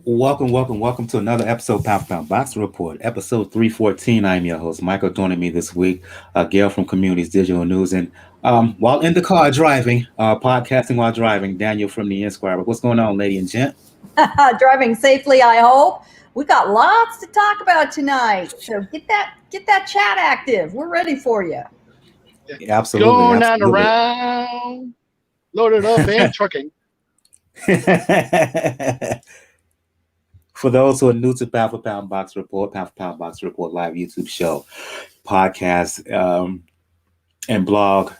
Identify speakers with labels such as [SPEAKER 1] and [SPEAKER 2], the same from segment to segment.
[SPEAKER 1] Welcome to another episode, Pound for Pound Boxing Report, episode 314. I'm your host, Michael. Joining me this week, Gail from Communities Digital News, and while in the car driving, podcasting while driving, Daniel from the Inquirer. What's going on, lady and gent?
[SPEAKER 2] Driving safely, I hope. We got lots to talk about tonight, so get that chat active. We're ready for you.
[SPEAKER 1] Absolutely,
[SPEAKER 3] Going on
[SPEAKER 1] absolutely.
[SPEAKER 3] around, loaded up and trucking.
[SPEAKER 1] For those who are new to Pound for Pound Box Report, Pound for Pound Box Report live YouTube show, podcast, and blog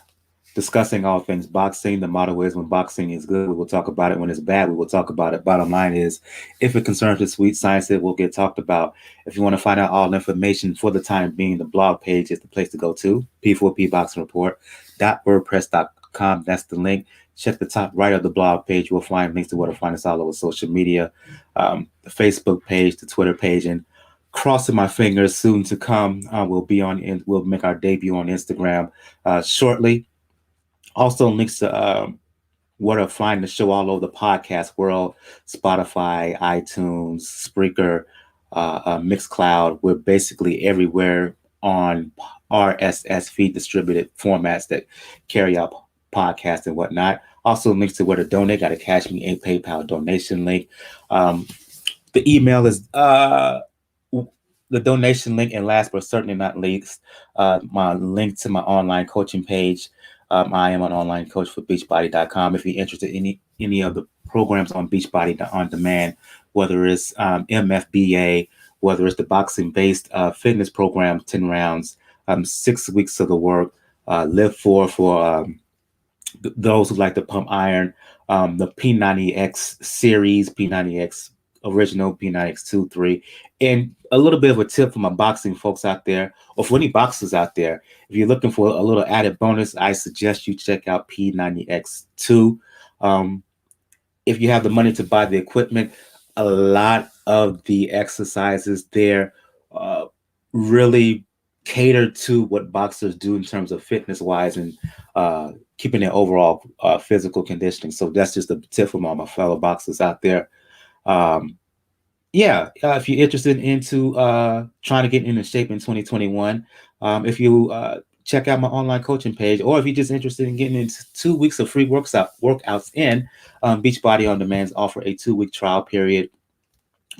[SPEAKER 1] discussing all things boxing. The motto is when boxing is good, we will talk about it. When it's bad, we will talk about it. Bottom line is, if it concerns the sweet science, it will get talked about. If you want to find out all information for the time being, the blog page is the place to go to, P4P Boxing Report.wordpress.com. That's the link. Check the top right of the blog page. You'll find links to where to find us all over social media, the Facebook page, the Twitter page, and crossing my fingers, soon to come, we'll make our debut on Instagram shortly. Also, links to where to find the show all over the podcast world: Spotify, iTunes, Spreaker, Mixcloud. We're basically everywhere on RSS feed distributed formats that carry out podcasts and whatnot. Also, links to where to donate. Got a Cash Me a PayPal donation link. The email is the donation link, and last but certainly not least, my link to my online coaching page. I am an online coach for Beachbody.com. If you're interested in any of the programs on Beachbody on Demand, whether it's MFBA, whether it's the boxing-based fitness program, 10 rounds, 6 weeks of the work, Live for those who like to pump iron, the P90X series, P90X original, P90X 2, 3, and a little bit of a tip for my boxing folks out there, or for any boxers out there. If you're looking for a little added bonus, I suggest you check out P90X2. If you have the money to buy the equipment, a lot of the exercises there really cater to what boxers do in terms of fitness wise and keeping their overall physical conditioning. So that's just a tip from all my fellow boxers out there. If you're interested into trying to get into shape in 2021, if you check out my online coaching page, or if you're just interested in getting into 2 weeks of free workouts in, Beachbody On Demand's offer a 2-week trial period,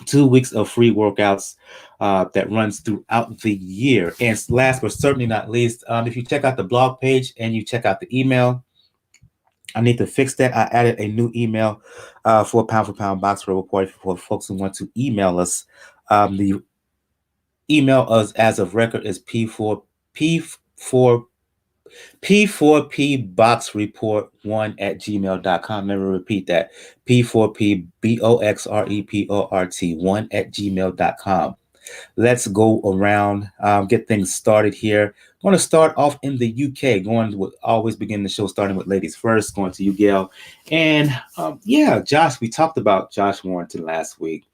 [SPEAKER 1] 2 weeks of free workouts that runs throughout the year. And last but certainly not least, if you check out the blog page and you check out the email, I need to fix that. I added a new email for Pound for Pound Boxer Report for folks who want to email us. The email us as of record is p4pboxreport1@gmail.com. Let me repeat that: p4pboxreport1@gmail.com. Let's go around, get things started here. I'm going to start off in the UK. Always begin the show starting with ladies first. Going to you, Gail. And Josh, we talked about Josh Warrington last week.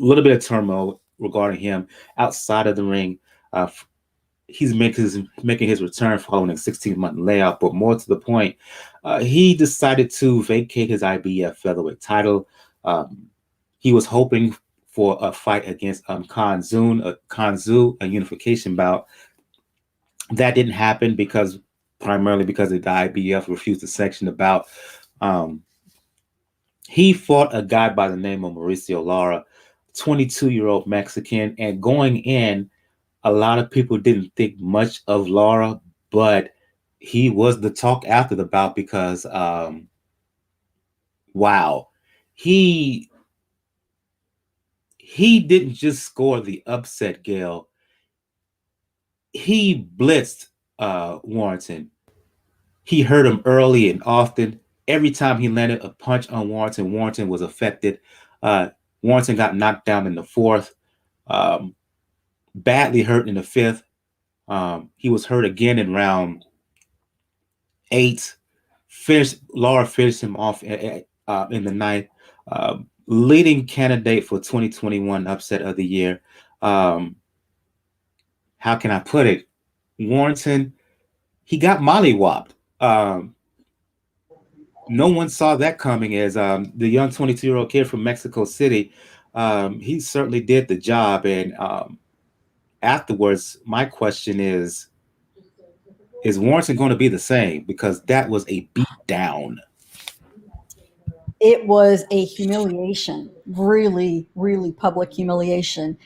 [SPEAKER 1] A little bit of turmoil regarding him outside of the ring. He's making his return following a 16-month layoff, but more to the point, he decided to vacate his IBF featherweight title. He was hoping for a fight against Khan Tzu, a unification bout. That didn't happen primarily because the IBF refused to sanction the bout. He fought a guy by the name of Mauricio Lara, 22-year-old Mexican, and going in, a lot of people didn't think much of Lara, but he was the talk after the bout because, he didn't just score the upset, Gail. He blitzed Warrington. He hurt him early and often. Every time he landed a punch on Warrington, Warrington was affected. Warrington got knocked down in the fourth, badly hurt in the fifth. He was hurt again in round 8. Lara finished him off in the ninth. Leading candidate for 2021 upset of the year. How can I put it? Warrington, he got mollywopped. no one saw that coming. As the young 22-year-old kid from Mexico City, he certainly did the job. And afterwards, my question is Warrington going to be the same? Because that was a beat down.
[SPEAKER 2] It was a humiliation, really, really public humiliation.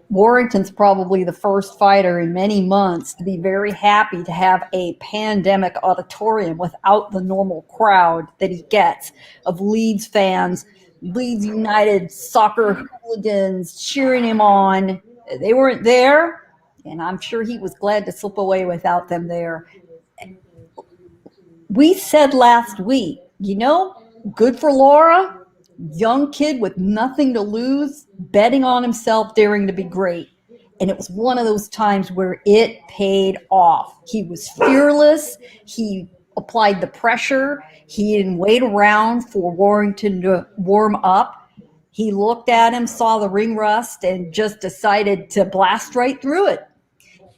[SPEAKER 2] Warrington's probably the first fighter in many months to be very happy to have a pandemic auditorium without the normal crowd that he gets of Leeds fans, Leeds United soccer hooligans cheering him on. They weren't there, and I'm sure he was glad to slip away without them there. We said last week, good for Lara, young kid with nothing to lose, betting on himself, daring to be great. And it was one of those times where it paid off. He was fearless. He applied the pressure. He didn't wait around for Warrington to warm up. He looked at him, saw the ring rust, and just decided to blast right through it.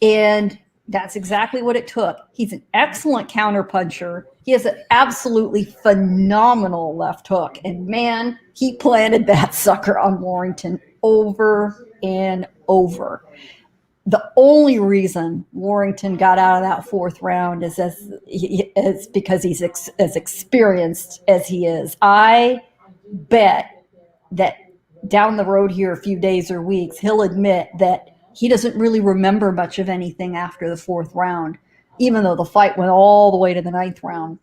[SPEAKER 2] And that's exactly what it took. He's an excellent counterpuncher. He has an absolutely phenomenal left hook. And man, he planted that sucker on Warrington over and over. The only reason Warrington got out of that fourth round is because he's as experienced as he is. I bet that down the road here a few days or weeks, he'll admit that he doesn't really remember much of anything after the fourth round, even though the fight went all the way to the ninth round.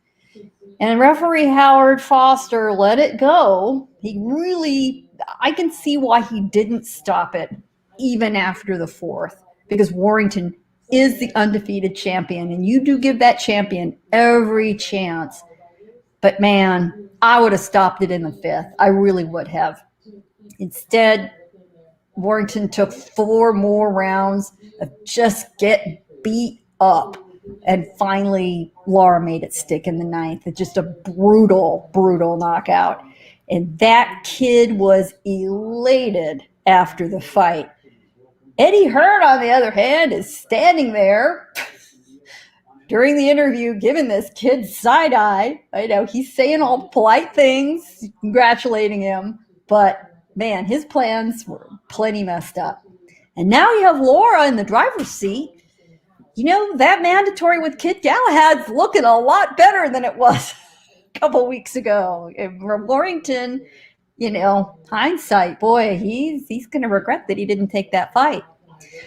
[SPEAKER 2] And referee Howard Foster let it go. I can see why he didn't stop it even after the fourth, because Warrington is the undefeated champion, and you do give that champion every chance. But man, I would have stopped it in the fifth. I really would have. Instead, Warrington took 4 more rounds of just getting beat up. And finally, Lara made it stick in the ninth. It's just a brutal, brutal knockout. And that kid was elated after the fight. Eddie Hearn, on the other hand, is standing there during the interview, giving this kid side eye. I know he's saying all the polite things, congratulating him, but man, his plans were plenty messed up. And now you have Lara in the driver's seat. That mandatory with Kid Galahad's looking a lot better than it was a couple weeks ago. Warrington, hindsight, boy, he's going to regret that he didn't take that fight.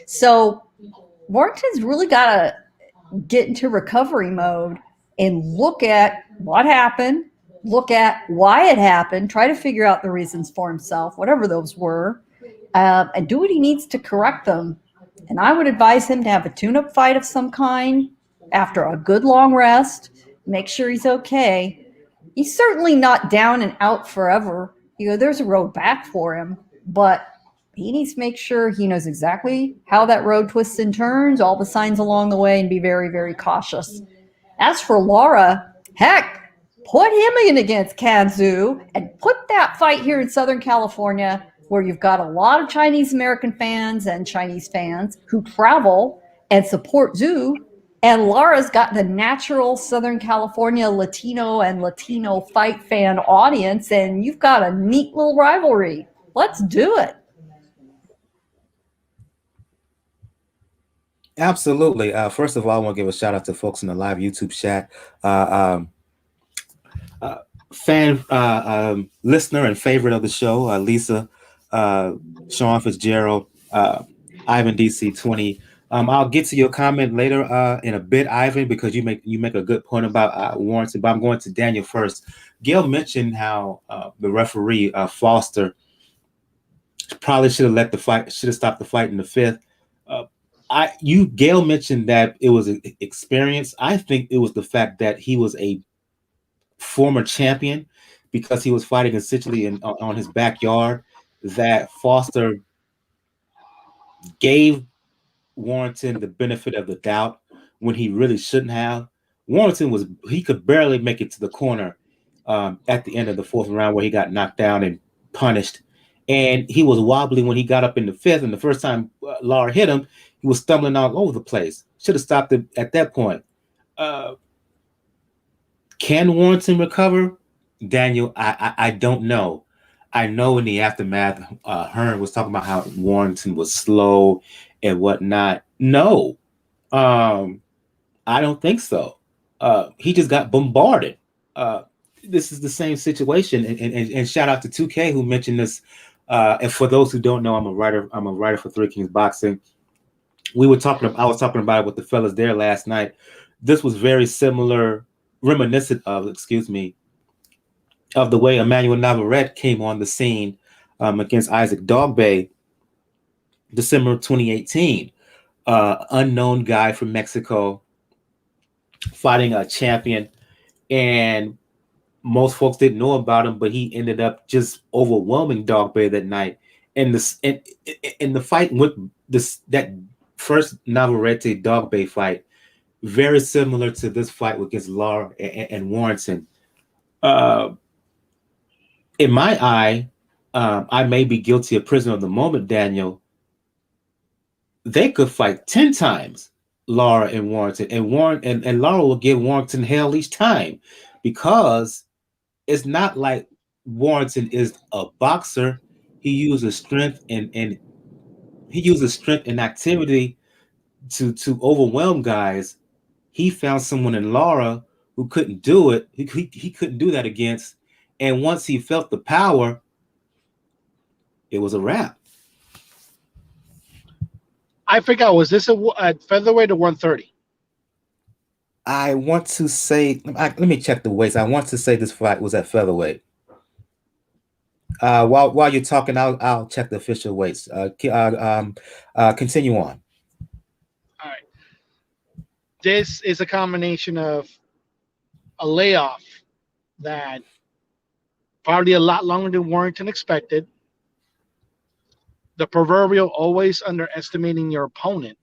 [SPEAKER 2] So Warrington's really got to get into recovery mode and look at what happened, look at why it happened, try to figure out the reasons for himself, whatever those were, and do what he needs to correct them. And I would advise him to have a tune-up fight of some kind after a good long rest, make sure he's okay. He's certainly not down and out forever. There's a road back for him, but he needs to make sure he knows exactly how that road twists and turns, all the signs along the way, and be very, very cautious. As for Lara, heck, put him in against Kanzu and put that fight here in Southern California, where you've got a lot of Chinese American fans and Chinese fans who travel and support Zhu. And Lara's got the natural Southern California Latino and Latino fight fan audience, and you've got a neat little rivalry. Let's do it.
[SPEAKER 1] Absolutely. First of all, I want to give a shout out to folks in the live YouTube chat. Fan, listener and favorite of the show, Lisa, Sean Fitzgerald, Ivan DC20. I'll get to your comment later in a bit, Ivan, because you make a good point about Warrington. But I'm going to Daniel first. Gail mentioned how the referee Foster probably should have stopped the fight in the fifth. Gail mentioned that it was an experience. I think it was the fact that he was a former champion, because he was fighting essentially on his backyard, that Foster gave Warrington the benefit of the doubt when he really shouldn't have. Warrington he could barely make it to the corner at the end of the fourth round, where he got knocked down and punished. And he was wobbly when he got up in the fifth. And the first time Lara hit him, he was stumbling all over the place. Should have stopped it at that point. Can Warrington recover? Daniel, I don't know. I know in the aftermath, Hearn was talking about how Warrington was slow and whatnot. No, I don't think so. He just got bombarded. This is the same situation, and shout out to 2K who mentioned this. And for those who don't know, I'm a writer. I'm a writer for Three Kings Boxing. I was talking about it with the fellas there last night. This was very similar, reminiscent of, of the way Emmanuel Navarrete came on the scene against Isaac Dogbe, December 2018. Unknown guy from Mexico fighting a champion, and most folks didn't know about him, but he ended up just overwhelming Dogbe that night. And in the fight with that first Navarrete Dogbe fight, very similar to this fight against Lara and Warrington. In my eye, I may be guilty of prisoner of the moment, Daniel. They could fight 10 times, Lara and Warrington, and Lara will give Warrington hell each time, because it's not like Warrington is a boxer. He uses strength and activity to overwhelm guys. He found someone in Lara who couldn't do it. He couldn't do that against. And once he felt the power, it was a wrap.
[SPEAKER 3] I forgot, was this at featherweight or 130?
[SPEAKER 1] I want to say, let me check the weights. I want to say this fight was at featherweight. While you're talking, I'll check the official weights. Continue on.
[SPEAKER 3] All right. This is a combination of a layoff that probably a lot longer than Warrington expected. The proverbial always underestimating your opponent.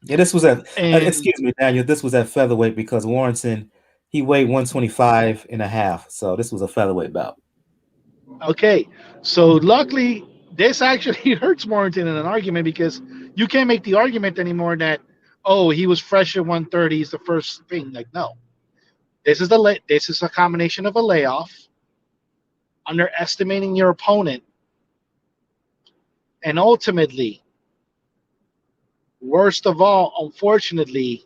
[SPEAKER 1] Yeah, this was at, excuse me, Daniel, this was at featherweight because Warrington, he weighed 125 and a half. So this was a featherweight bout. Okay.
[SPEAKER 3] So luckily, this actually hurts Warrington in an argument, because you can't make the argument anymore that, oh, he was fresh at 130 is the first thing. Like, no. This is a combination of a layoff, underestimating your opponent, and ultimately, worst of all, unfortunately,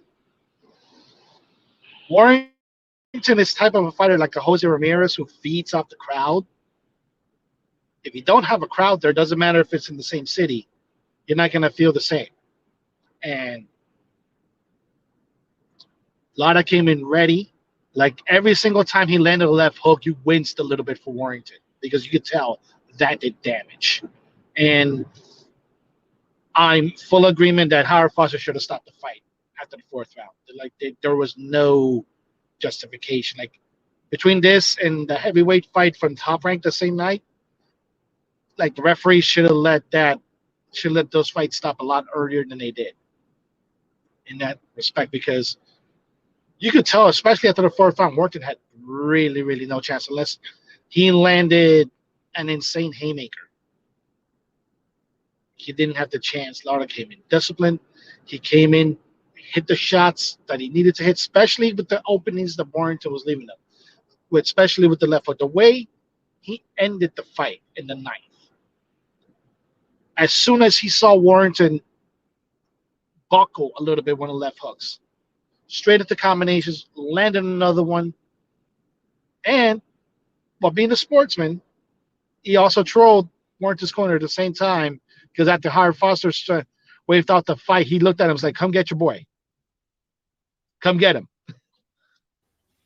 [SPEAKER 3] Warrington is type of a fighter like a Jose Ramirez who feeds off the crowd. If you don't have a crowd there, it doesn't matter if it's in the same city, you're not going to feel the same. And Lara came in ready. Like every single time he landed a left hook, you winced a little bit for Warrington, because you could tell that did damage. And I'm full agreement that Howard Foster should have stopped the fight after the fourth round. Like there was no justification. Like between this and the heavyweight fight from Top Rank the same night, like the referees should have let those fights stop a lot earlier than they did. In that respect, because you could tell, especially after the fourth round, Warrington had really, really no chance unless he landed an insane haymaker. He didn't have the chance. Lara came in disciplined. He came in, hit the shots that he needed to hit, especially with the openings that Warrington was leaving them, especially with the left hook. The way he ended the fight in the ninth, as soon as he saw Warrington buckle a little bit with the left hooks, straight at the combinations, landed another one, and while being a sportsman, he also trolled Warrington's corner at the same time, because after Howard Foster waved out the fight, he looked at him and was like, "Come get your boy. Come get him."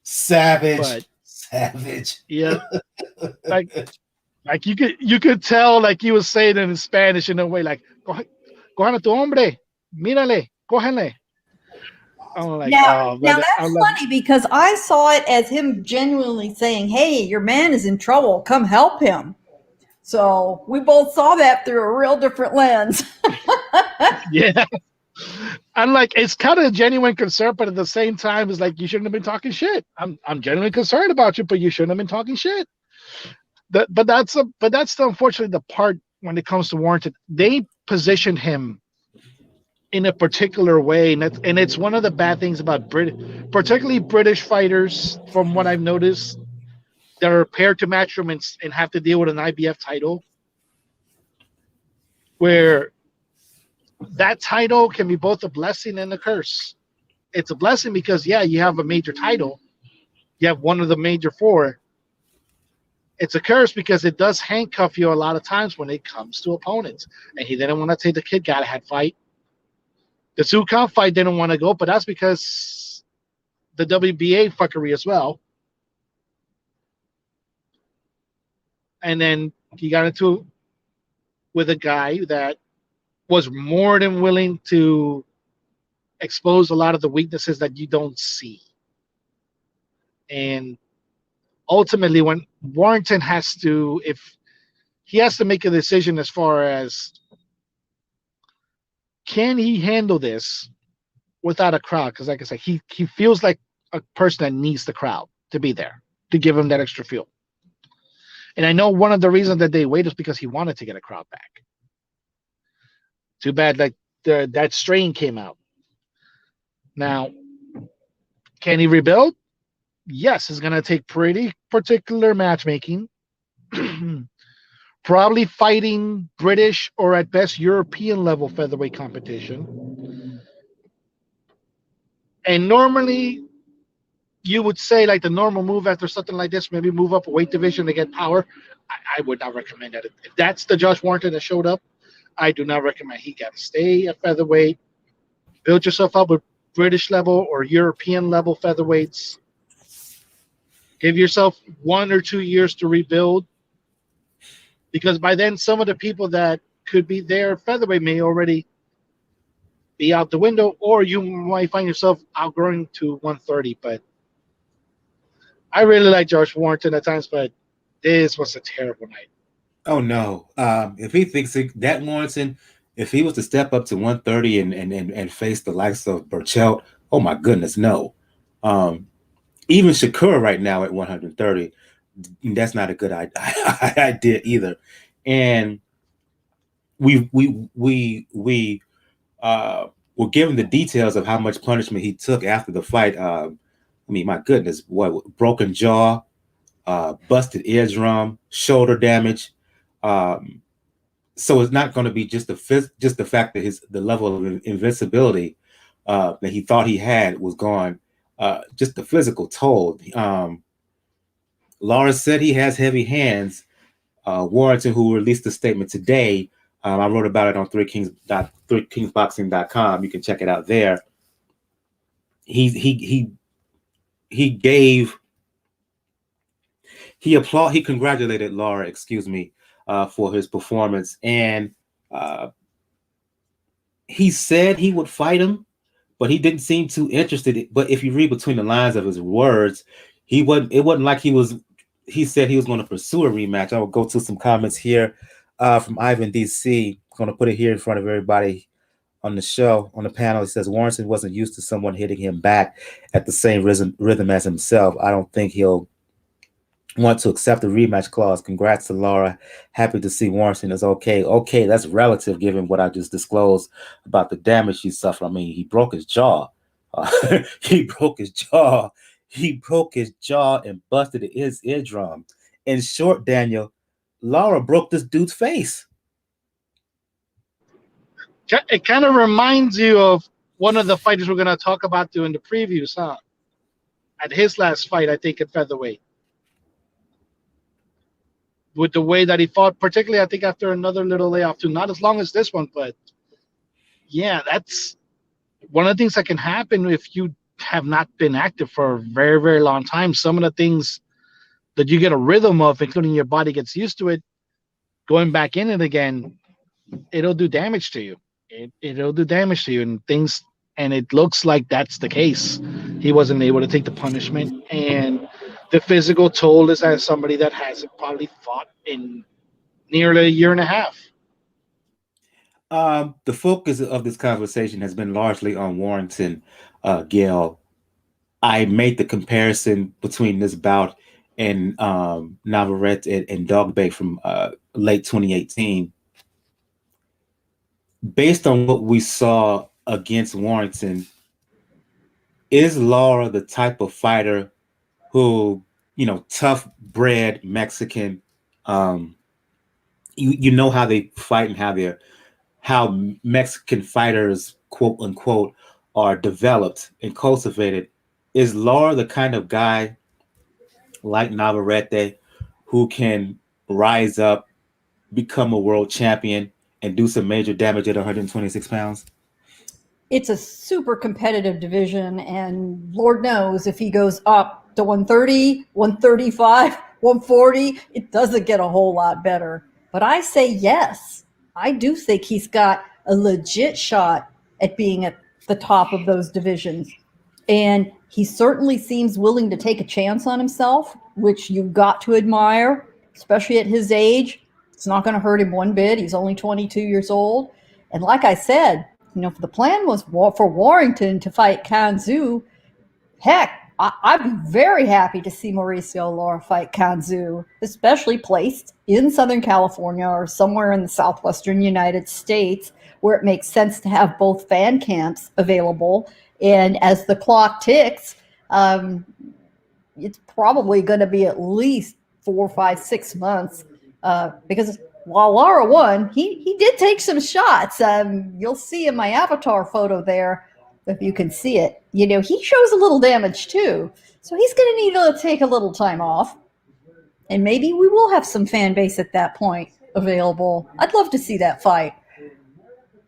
[SPEAKER 1] Savage.
[SPEAKER 3] Yeah. like you could tell, like he was saying it in Spanish in a way, like, "Cojan a tu hombre, mírale, cójanle." I'm like,
[SPEAKER 2] now that's funny, because I saw it as him genuinely saying, "Hey, your man is in trouble. Come help him." So we both saw that through a real different lens.
[SPEAKER 3] Yeah. I'm like, it's kind of a genuine concern, but at the same time, it's like, you shouldn't have been talking shit. I'm genuinely concerned about you, but you shouldn't have been talking shit. But that's unfortunately the part when it comes to Warrington. They positioned him in a particular way, and it's one of the bad things about particularly British fighters, from what I've noticed, that are paired to Matchroom and have to deal with an IBF title, where that title can be both a blessing and a curse. It's a blessing because, yeah, you have a major title. You have one of the major four. It's a curse because it does handcuff you a lot of times when it comes to opponents. And he didn't want to take the Kid Galahad fight. The Sukan fight didn't want to go, but that's because the WBA fuckery as well. And then he got into with a guy that was more than willing to expose a lot of the weaknesses that you don't see. And ultimately, when Warrington has to, if he has to make a decision as far as can he handle this without a crowd? Because like I said, he feels like a person that needs the crowd to be there to give him that extra feel. And I know one of the reasons that they wait is because he wanted to get a crowd back. Too bad like that strain came out. Now, can he rebuild? Yes, it's going to take pretty particular matchmaking. Probably fighting British or at best European level featherweight competition. And normally you would say like the normal move after something like this, maybe move up a weight division to get power. I would not recommend that. If that's the Josh Warrington that showed up, I do not recommend. He got to stay at featherweight, build yourself up with British level or European level featherweights. Give yourself 1 or 2 years to rebuild, because by then some of the people that could be there featherweight may already be out the window, or you might find yourself outgrowing to 130. But I really like Josh Warrington at times, but this was a terrible night.
[SPEAKER 1] Oh no! If he thinks that Warrington, if he was to step up to 130 and face the likes of Berchelt, oh my goodness, no. Even Shakur right now at 130, that's not a good idea either. And we were given the details of how much punishment he took after the fight. I mean, my goodness, what broken jaw, busted eardrum, shoulder damage. So it's not going to be just the fact that the level of invincibility that he thought he had was gone. Just the physical toll. Lara said he has heavy hands. Warrington, who released a statement today, I wrote about it on 3kingsboxing.com. You can check it out there. He congratulated Lara, for his performance, and he said he would fight him, but he didn't seem too interested. But if you read between the lines of his words, it wasn't like he said he was going to pursue a rematch. I will go to some comments here from Ivan DC. I'm going to put it here in front of everybody on the show, on the panel. It says Warrington wasn't used to someone hitting him back at the same rhythm as himself. I don't think he'll want to accept the rematch clause. Congrats to Lara. Happy to see Warrington is okay. Okay, that's relative given what I just disclosed about the damage he suffered. I mean, he broke his jaw. He broke his jaw. He broke his jaw and busted his eardrum. In short, Daniel, Lara broke this dude's face.
[SPEAKER 3] It kind of reminds you of one of the fighters we're going to talk about during the previews, huh? At his last fight, I think, at featherweight. With the way that he fought, particularly, I think, after another little layoff, too. Not as long as this one, but yeah, that's one of the things that can happen if you have not been active for a very, very long time. Some of the things that you get a rhythm of, including your body gets used to it, going back in it again, it'll do damage to you. It'll do damage to you, and it looks like that's the case. He wasn't able to take the punishment, and the physical toll is as somebody that hasn't probably fought in nearly a year and a half.
[SPEAKER 1] The focus of this conversation has been largely on Warrington, Gail. I made the comparison between this bout and Navarrete and Dogbay from late 2018. Based on what we saw against Warrington, is Lara the type of fighter who, tough bred Mexican, um, you know how they fight and how Mexican fighters, quote unquote, are developed and cultivated. Is Lara the kind of guy like Navarrete who can rise up, become a world champion, and do some major damage at 126 pounds?
[SPEAKER 2] It's a super competitive division, and Lord knows if he goes up to 130, 135, 140, it doesn't get a whole lot better. But I say yes. I do think he's got a legit shot at being at the top of those divisions. And he certainly seems willing to take a chance on himself, which you've got to admire, especially at his age. It's not going to hurt him one bit. He's only 22 years old. And like I said, if the plan was for Warrington to fight Kanzu, heck, I'd be very happy to see Mauricio Lara fight Kanzu, especially placed in Southern California or somewhere in the southwestern United States where it makes sense to have both fan camps available. And as the clock ticks, it's probably going to be at least 4, 5, 6 months because while Lara won, he did take some shots. You'll see in my avatar photo there, if you can see it, he shows a little damage too. So he's going to need to take a little time off. And maybe we will have some fan base at that point available. I'd love to see that fight.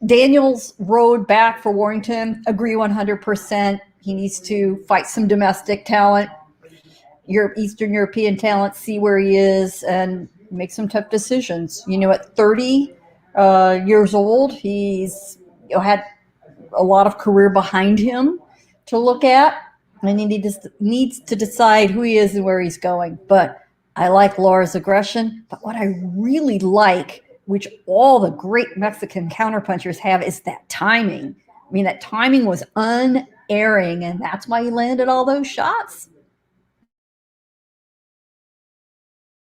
[SPEAKER 2] Daniel's road back for Warrington, agree 100%. He needs to fight some domestic talent, Eastern European talent, see where he is, and make some tough decisions. At 30 years old, he's had a lot of career behind him to look at, and he needs to decide who he is and where he's going. But I like Lara's aggression. But what I really like, which all the great Mexican counterpunchers have, is that timing. I mean, that timing was unerring, and that's why he landed all those shots.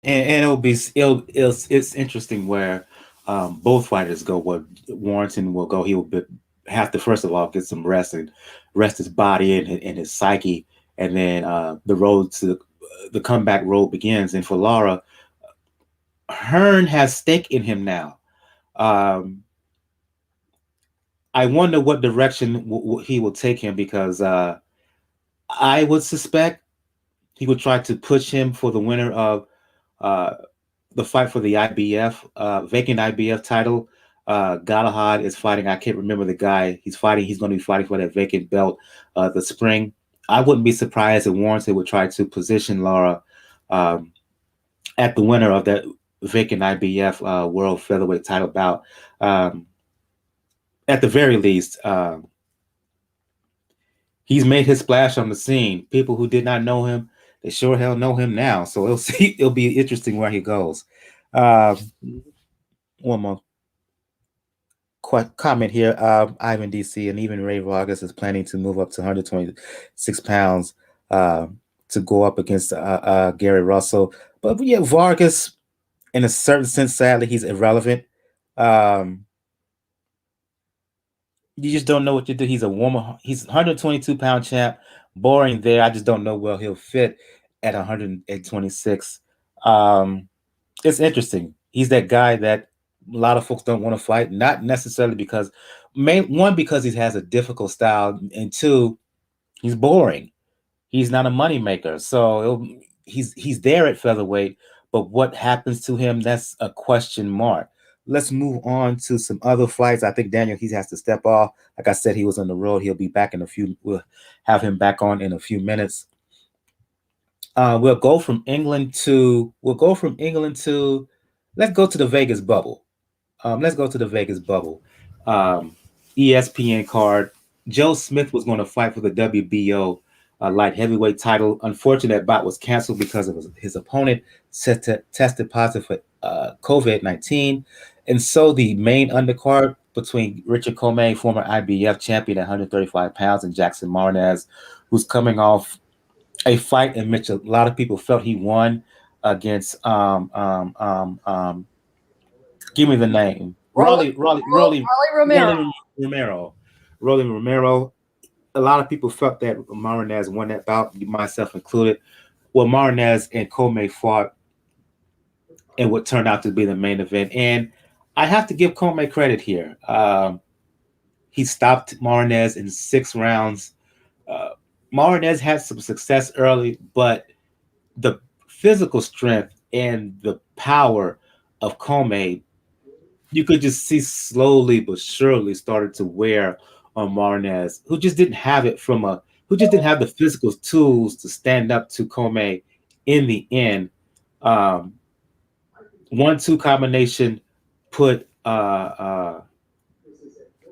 [SPEAKER 1] And it's interesting where both fighters go. What Warrington will go, he will have to first of all get some rest and rest his body and his psyche, and then the road to the comeback road begins. And for Lara, Hearn has stake in him now. I wonder what direction he will take him, because I would suspect he would try to push him for the winner of the fight for the IBF, vacant IBF title. Galahad is fighting. I can't remember the guy he's fighting. He's going to be fighting for that vacant belt the spring. I wouldn't be surprised if Warrington would try to position Lara at the winner of that vacant IBF world featherweight title bout. At the very least, he's made his splash on the scene. People who did not know him, they sure hell know him now. So it'll be interesting where he goes. One more comment here. Ivan DC and even Ray Vargas is planning to move up to 126 pounds to go up against Gary Russell. But yeah, Vargas, in a certain sense, sadly, he's irrelevant. You just don't know what to do. He's a woman. He's 122-pound champ. Boring there. I just don't know where he'll fit at 126. It's interesting. He's that guy that a lot of folks don't want to fight. Not necessarily because, because he has a difficult style, and two, he's boring. He's not a moneymaker. So he's there at featherweight, but what happens to him, that's a question mark. Let's move on to some other fights. I think Daniel, he has to step off. Like I said, he was on the road. He'll be back in a few. We'll have him back on in a few minutes. We'll go from England to. Let's go to the Vegas bubble. ESPN card. Joe Smith was going to fight for the WBO light heavyweight title. Unfortunately, that bout was canceled because of his opponent tested positive for COVID-19. And so the main undercard between Richard Commey, former IBF champion at 135 pounds, and Jackson Marinez, who's coming off a fight in which a lot of people felt he won against give me the name. Rolly Romero. Rolling Romero. A lot of people felt that Marinez won that bout, myself included. Well, Marinez and Commey fought in what turned out to be the main event. And I have to give Commey credit here. He stopped Marinez in 6 rounds. Marinez had some success early, but the physical strength and the power of Commey, you could just see slowly but surely started to wear on Marinez, who just didn't have the physical tools to stand up to Commey in the end. 1-2 combination put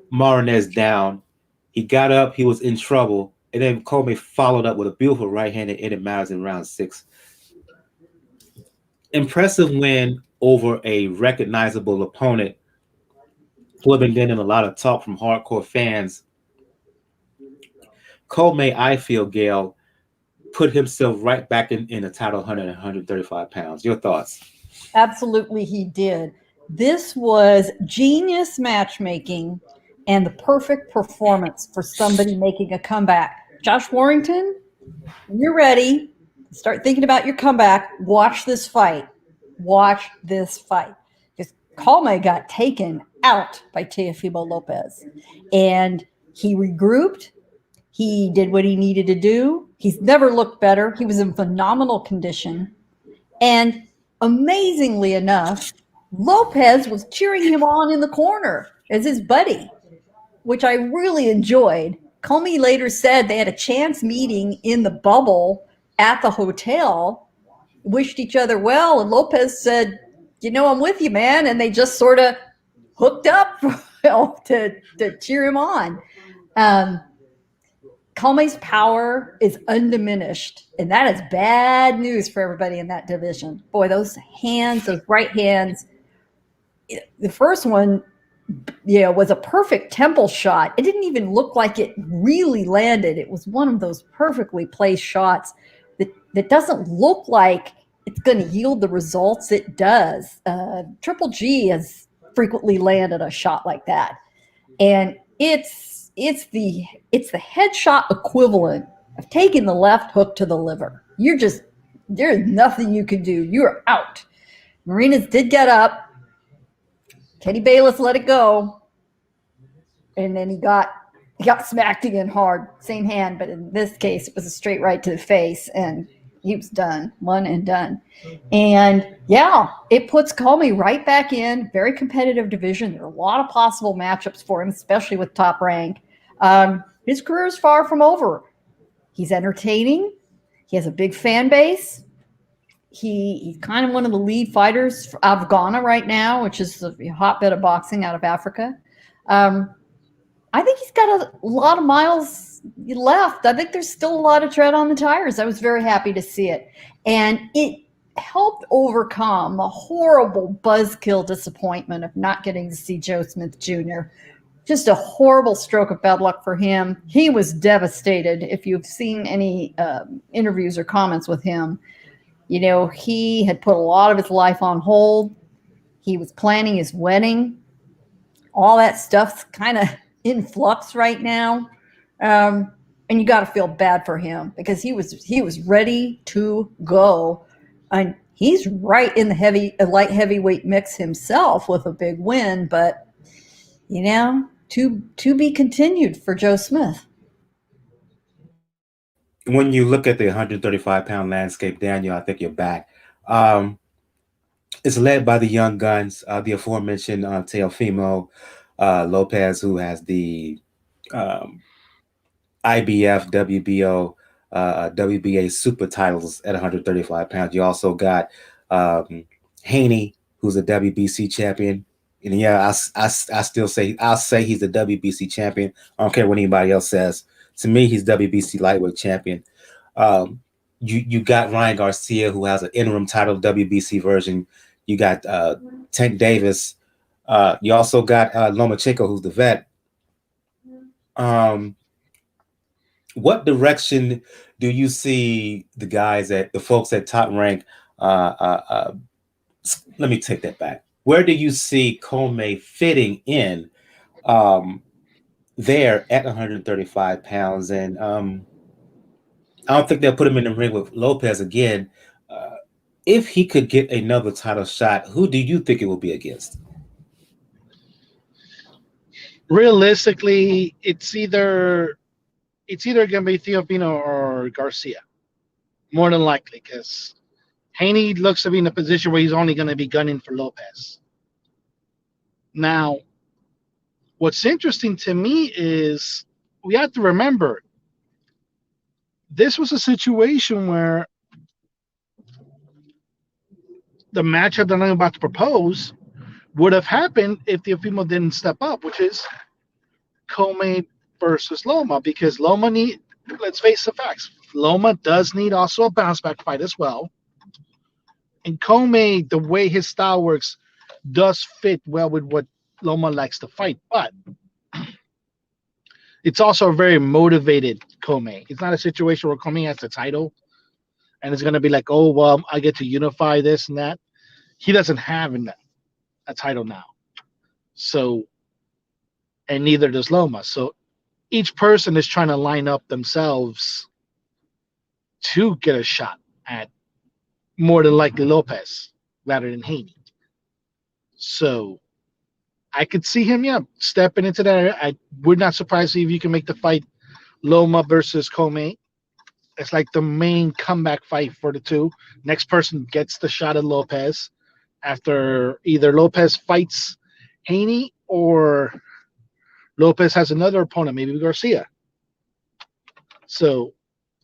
[SPEAKER 1] Marinez down. He got up, he was in trouble, and then Commey followed up with a beautiful right hand that ended matters in round 6. Impressive win over a recognizable opponent who have been getting a lot of talk from hardcore fans. Commey, I feel, Gayle, put himself right back in the title 100 and 135 pounds. Your thoughts?
[SPEAKER 2] Absolutely, he did. This was genius matchmaking and the perfect performance for somebody making a comeback. Josh Warrington, when you're ready, start thinking about your comeback. Watch this fight. Watch this fight. Because Commey got taken out by Teofimo Lopez. And he regrouped. He did what he needed to do. He's never looked better. He was in phenomenal condition. And amazingly enough, Lopez was cheering him on in the corner as his buddy, which I really enjoyed. Commey later said they had a chance meeting in the bubble at the hotel, wished each other well, and Lopez said, I'm with you, man. And they just sort of hooked up to cheer him on. Commey's power is undiminished, and that is bad news for everybody in that division. Boy, those hands, those right hands. The first one, was a perfect temple shot. It didn't even look like it really landed. It was one of those perfectly placed shots that doesn't look like it's going to yield the results it does. Triple G has frequently landed a shot like that, and it's the headshot equivalent of taking the left hook to the liver. There's nothing you can do. You're out. Marinez did get up. Kenny Bayless let it go. And then he got smacked again hard. Same hand, but in this case, it was a straight right to the face. And he was done. One and done. And yeah, it puts Commey right back in. Very competitive division. There are a lot of possible matchups for him, especially with Top Rank. His career is far from over. He's entertaining. He has a big fan base. He's kind of one of the lead fighters out of Ghana right now, which is a hotbed of boxing out of Africa. I think he's got a lot of miles left. I think there's still a lot of tread on the tires. I was very happy to see it. And it helped overcome the horrible buzzkill disappointment of not getting to see Joe Smith Jr. Just a horrible stroke of bad luck for him. He was devastated. If you've seen any interviews or comments with him, he had put a lot of his life on hold. He was planning his wedding. All that stuff's kind of in flux right now. And you got to feel bad for him because he was ready to go. And he's right in the light heavyweight mix himself with a big win. But, to be continued for Joe Smith.
[SPEAKER 1] When you look at the 135-pound landscape, Daniel, I think you're back. It's led by the young guns, the aforementioned Teofimo Lopez, who has the IBF, WBO, WBA super titles at 135 pounds. You also got Haney, who's a WBC champion. And yeah, I'll say he's the WBC champion. I don't care what anybody else says. To me, he's WBC lightweight champion. You got Ryan Garcia, who has an interim title, WBC version. You got Tank Davis. You also got Lomachenko, who's the vet. What direction do you see the folks at Top Rank? Let me take that back. Where do you see Commey fitting in there at 135 pounds, and I don't think they'll put him in the ring with Lopez again. Uh, if he could get another title shot, who do you think it will be against?
[SPEAKER 3] Realistically, it's either going to be Theofino or Garcia, more than likely, because Haney looks to be in a position where he's only going to be gunning for Lopez. Now, what's interesting to me is we have to remember this was a situation where the matchup that I'm about to propose would have happened if Teofimo didn't step up, which is Commey versus Loma, because let's face the facts, Loma does need also a bounce back fight as well. And Commey, the way his style works, does fit well with what Loma likes to fight, but it's also a very motivated Commey. It's not a situation where Commey has the title and it's going to be like, oh, well, I get to unify this and that. He doesn't have a title now. So, and neither does Loma. So each person is trying to line up themselves to get a shot at more than likely Lopez rather than Haney. So I could see him, stepping into that area. I would not surprise me if you can make the fight Loma versus Commey. It's like the main comeback fight for the two. Next person gets the shot at Lopez after either Lopez fights Haney or Lopez has another opponent, maybe Garcia. So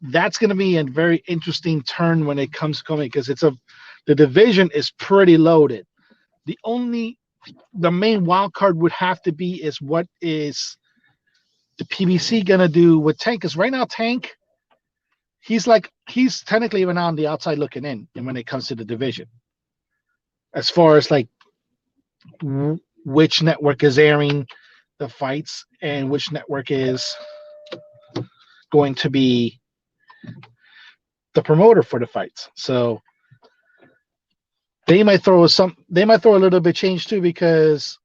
[SPEAKER 3] that's going to be a very interesting turn when it comes to Commey, because the division is pretty loaded. The main wild card would have to be is what is the PBC going to do with Tank? Because right now Tank, he's technically even on the outside looking in, and when it comes to the division, as far as like which network is airing the fights and which network is going to be the promoter for the fights. So they might throw a little bit change too, because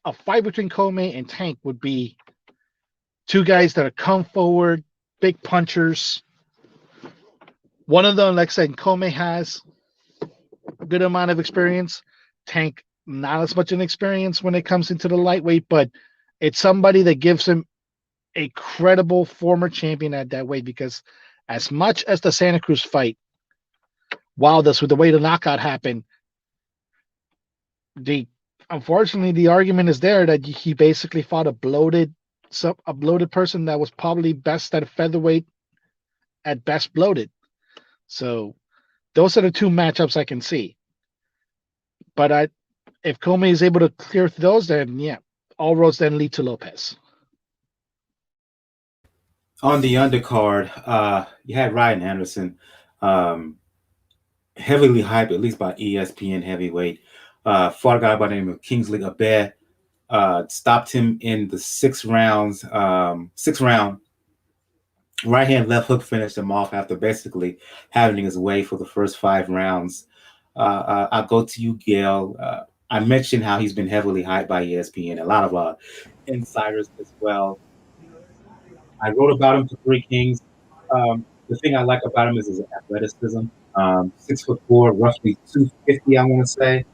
[SPEAKER 3] a fight between Commey and Tank would be two guys that are come forward, big punchers. One of them, like I said, Commey has a good amount of experience. Tank, not as much an experience when it comes into the lightweight, but it's somebody that gives him a credible former champion at that weight, because as much as the Santa Cruz fight, Valdez, with the way the knockout happened, unfortunately the argument is there that he basically fought a bloated person that was probably best at featherweight, at best bloated. So those are the two matchups I can see. But if Commey is able to clear through those, then all roads then lead to Lopez.
[SPEAKER 1] On the undercard, you had Ryan Anderson, heavily hyped, at least by ESPN heavyweight. Fought a guy by the name of Kingsley Abe, stopped him in the sixth round. Right hand, left hook finished him off after basically having his way for the first 5 rounds. I'll go to you, Gail. I mentioned how he's been heavily hyped by ESPN, a lot of insiders as well. I wrote about him for Three Kings. The thing I like about him is his athleticism. 6'4", roughly 250, I want to say.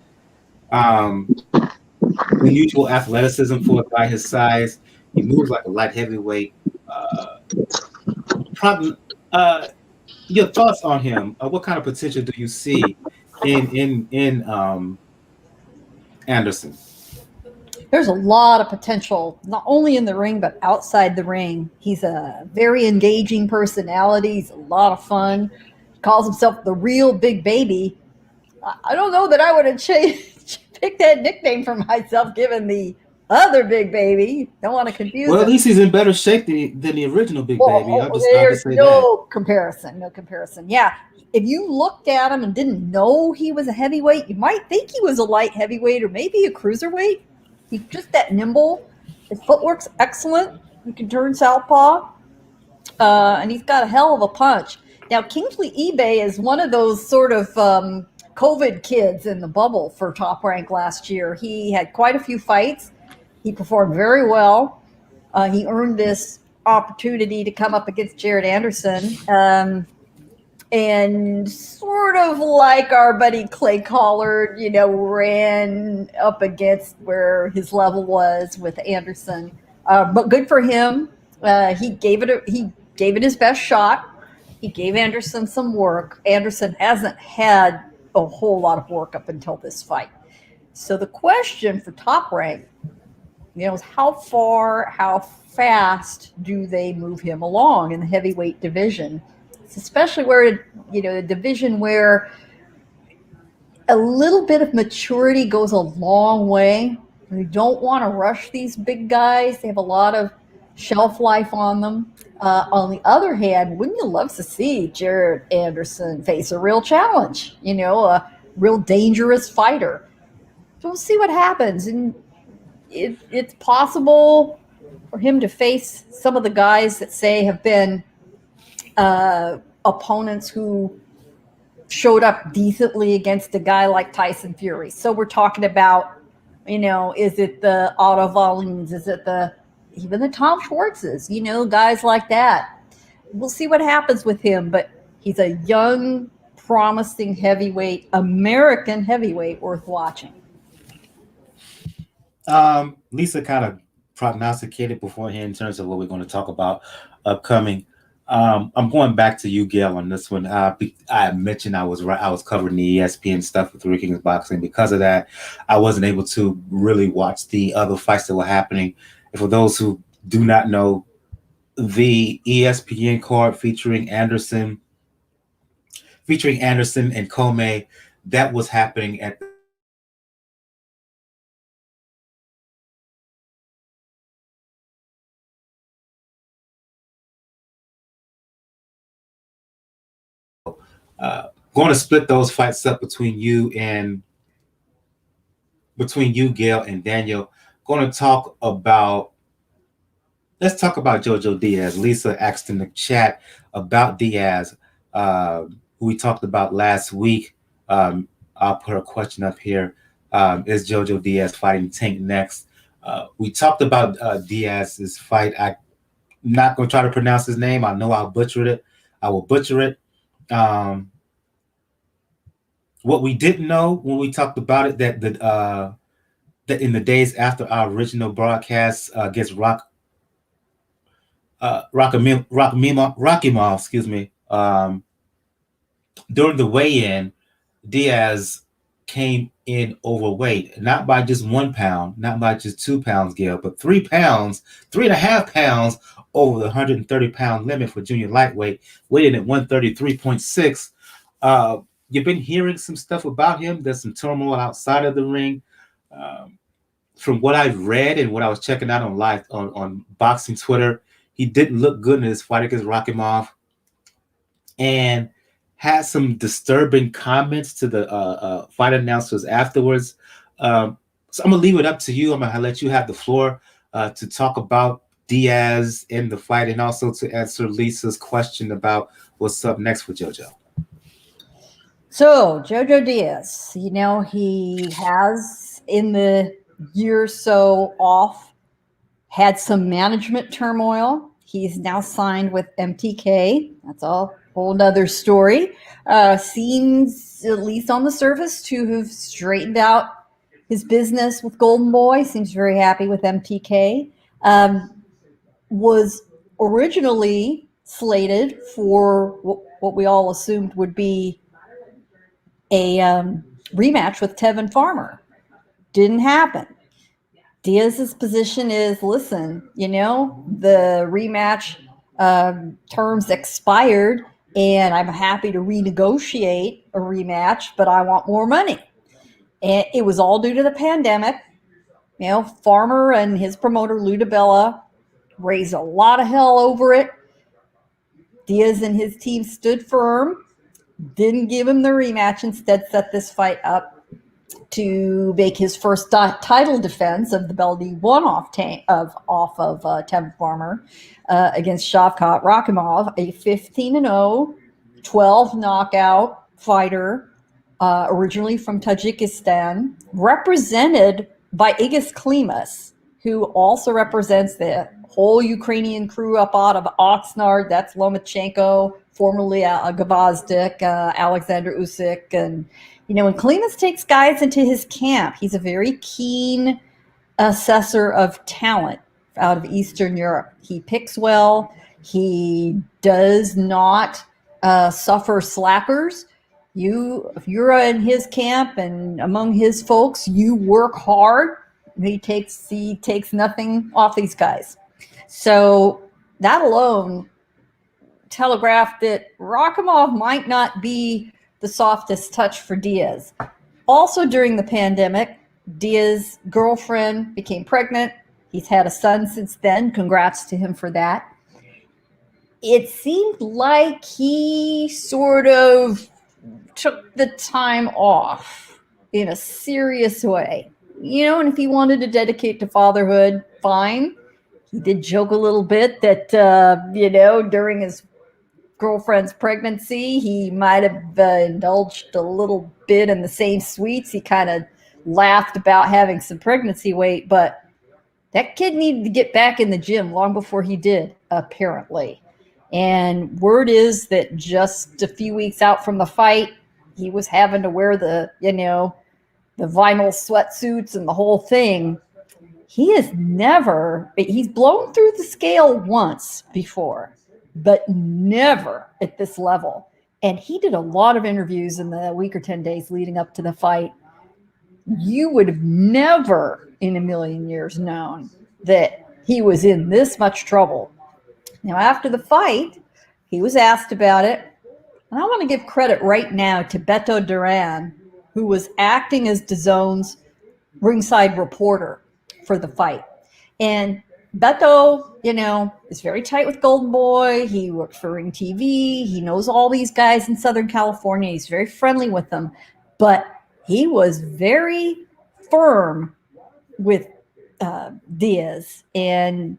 [SPEAKER 1] Unusual athleticism for a guy his size. He moves like a light heavyweight. Your thoughts on him? What kind of potential do you see in Anderson?
[SPEAKER 2] There's a lot of potential, not only in the ring, but outside the ring. He's a very engaging personality. He's a lot of fun. He calls himself the real big baby. I don't know that I would have picked that nickname for myself, given the other big baby. Don't want to confuse
[SPEAKER 1] Well,
[SPEAKER 2] him.
[SPEAKER 1] at least he's in better shape than the original big baby.
[SPEAKER 2] There's no comparison. No comparison. Yeah. If you looked at him and didn't know he was a heavyweight, you might think he was a light heavyweight or maybe a cruiserweight. He's just that nimble. His footwork's excellent. He can turn southpaw. And he's got a hell of a punch. Now, Kingsley Abe is one of those sort of COVID kids in the bubble for Top Rank last year. He had quite a few fights. He performed very well. He earned this opportunity to come up against Jared Anderson. And sort of like our buddy Clay Collard, ran up against where his level was with Anderson. But good for him. He gave it his best shot. He gave Anderson some work. Anderson hasn't had a whole lot of work up until this fight. So the question for Top Rank, is how fast do they move him along in the heavyweight division? Especially where, a division where a little bit of maturity goes a long way. You don't want to rush these big guys. They have a lot of shelf life on them. On the other hand, wouldn't you love to see Jared Anderson face a real challenge, a real dangerous fighter? So we'll see what happens. And it's possible for him to face some of the guys that say have been opponents who showed up decently against a guy like Tyson Fury. So we're talking about, is it the Otto Wallins? Is it even the Tom Schwartzes? Guys like that. We'll see what happens with him, but he's a young, promising heavyweight, American heavyweight worth watching.
[SPEAKER 1] Lisa kind of prognosticated beforehand in terms of what we're going to talk about upcoming. I'm going back to you, Gayle, on this one. I mentioned I was covering the ESPN stuff with Three Kings Boxing. Because of that, I wasn't able to really watch the other fights that were happening. And for those who do not know, the ESPN card featuring Anderson and Commey, that was happening at going to split those fights up between you, Gayle, and Daniel. Let's talk about Jojo Diaz. Lisa asked in the chat about Diaz, who we talked about last week. I'll put her question up here. Is Jojo Diaz fighting Tank next? We talked about Diaz's fight. I'm not going to try to pronounce his name. I know I'll butcher it. I will butcher it. What we didn't know when we talked about it, that in the days after our original broadcast against Rakimov, excuse me, during the weigh-in, Diaz came in overweight, not by just 1 pound, not by just 2 pounds, Gayle, but 3 pounds, 3.5 pounds over the 130-pound limit for junior lightweight, weighing at 133.6. You've been hearing some stuff about him. There's some turmoil outside of the ring. From what I've read and what I was checking out on boxing Twitter, he didn't look good in his fight against Rakimov, and had some disturbing comments to the fight announcers afterwards. So I'm gonna leave it up to you. I'm gonna let you have the floor to talk about Diaz in the fight, and also to answer Lisa's question about what's up next for Jojo.
[SPEAKER 2] So Jojo Diaz, he has in the year or so off had some management turmoil. He's now signed with MTK. That's a whole nother story. Seems, at least on the surface, to have straightened out his business with Golden Boy. Seems very happy with MTK. Was originally slated for what we all assumed would be a rematch with Tevin Farmer. Didn't happen. Diaz's position is, listen, the rematch terms expired, and I'm happy to renegotiate a rematch, but I want more money. And it was all due to the pandemic. Farmer and his promoter, Lou DiBella, raised a lot of hell over it. Diaz and his team stood firm, didn't give him the rematch, instead set this fight up to make his first title defense of the belt he won off of Tevin Farmer against Shavkat Rakimov, a 15-0, 12 knockout fighter, originally from Tajikistan, represented by Igis Klimas, who also represents the whole Ukrainian crew up out of Oxnard. That's Lomachenko, formerly Gvozdyk, Alexander Usyk. And, when Klimas takes guys into his camp, he's a very keen assessor of talent out of Eastern Europe. He picks well. He does not suffer slackers. If you're in his camp and among his folks, you work hard. He takes nothing off these guys. So that alone telegraphed that Rakhimov might not be the softest touch for Diaz. Also during the pandemic, Diaz's girlfriend became pregnant. He's had a son since then. Congrats to him for that. It seemed like he sort of took the time off in a serious way. And if he wanted to dedicate to fatherhood, fine. He did joke a little bit that, during his girlfriend's pregnancy, he might have indulged a little bit in the same sweets. He kind of laughed about having some pregnancy weight, but that kid needed to get back in the gym long before he did, apparently. And word is that just a few weeks out from the fight, he was having to wear the vinyl sweatsuits and the whole thing. He's blown through the scale once before, but never at this level. And he did a lot of interviews in the week or 10 days leading up to the fight. You would have never in a million years known that he was in this much trouble. Now, after the fight, he was asked about it. And I want to give credit right now to Beto Duran, who was acting as DAZN's ringside reporter for the fight. And Beto, is very tight with Golden Boy. He works for Ring TV. He knows all these guys in Southern California. He's very friendly with them. But he was very firm with Diaz. And,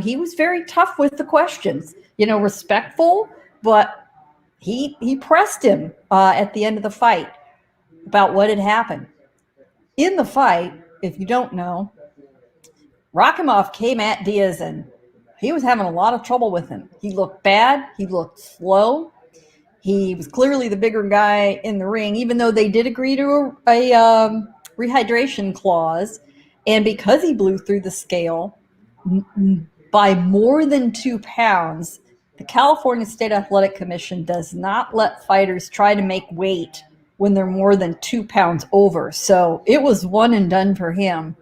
[SPEAKER 2] he was very tough with the questions. Respectful, but he pressed him at the end of the fight about what had happened. In the fight, if you don't know, Rakhimov came at Diaz and he was having a lot of trouble with him. He looked bad. He looked slow. He was clearly the bigger guy in the ring, even though they did agree to a rehydration clause. And because he blew through the scale by more than 2 pounds, the California State Athletic Commission does not let fighters try to make weight when they're more than 2 pounds over. So it was one and done for him.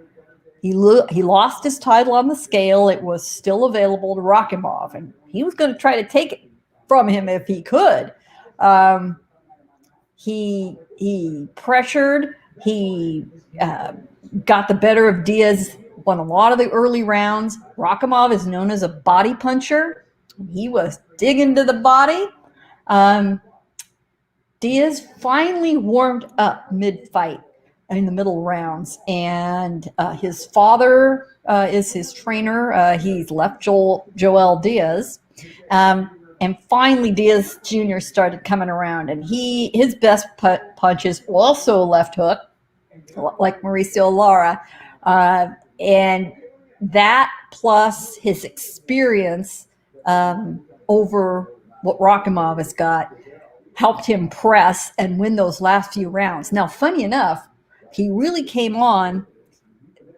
[SPEAKER 2] He lost his title on the scale. It was still available to Rakhimov, and he was going to try to take it from him if he could. He pressured. He got the better of Diaz, won a lot of the early rounds. Rakhimov is known as a body puncher. He was digging to the body. Diaz finally warmed up mid-fight in the middle rounds, and his father is his trainer. He's left Joel Diaz. And finally, Diaz Jr. started coming around, and his best punch is also left hook, like Mauricio Lara. And that plus his experience over what Rakhimov has got helped him press and win those last few rounds. Now, funny enough, he really came on,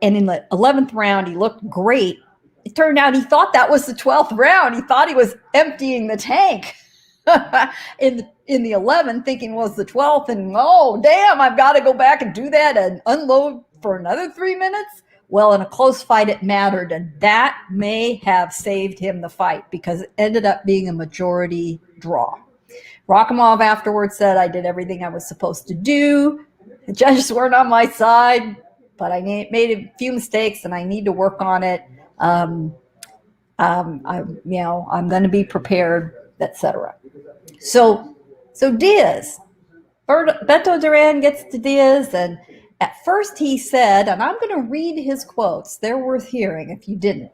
[SPEAKER 2] and in the 11th round, he looked great. It turned out he thought that was the 12th round. He thought he was emptying the tank in the 11th, thinking it was the 12th. And, oh, damn, I've got to go back and do that and unload for another 3 minutes. Well, in a close fight, it mattered. And that may have saved him the fight because it ended up being a majority draw. Rakhimov afterwards said, I did everything I was supposed to do. The judges weren't on my side, but I made a few mistakes and I need to work on it. I'm going to be prepared, etc. So Diaz, Beto Duran gets to Diaz, and at first he said, and I'm going to read his quotes. They're worth hearing if you didn't.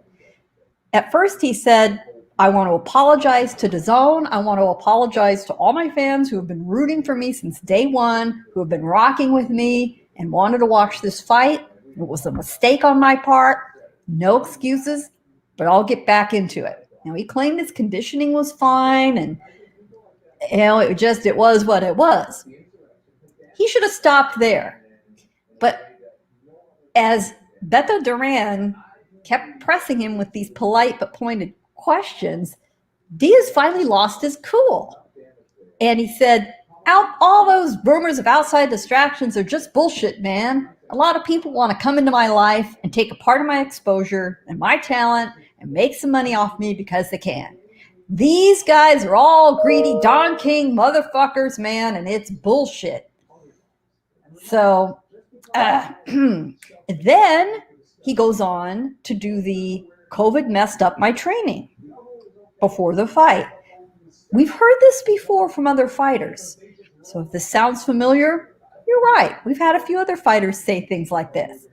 [SPEAKER 2] At first he said, I want to apologize to DAZN. I want to apologize to all my fans who have been rooting for me since day one, who have been rocking with me and wanted to watch this fight. It was a mistake on my part. No excuses, but I'll get back into it. He claimed his conditioning was fine, and it was what it was. He should have stopped there. But as Beto Duran kept pressing him with these polite but pointed questions, Diaz finally lost his cool. And he said, all those rumors of outside distractions are just bullshit, man. A lot of people want to come into my life and take a part of my exposure and my talent and make some money off me because they can. These guys are all greedy Don King motherfuckers, man, and it's bullshit. So then he goes on to do the COVID messed up my training before the fight. We've heard this before from other fighters. So if this sounds familiar, you're right. We've had a few other fighters say things like this.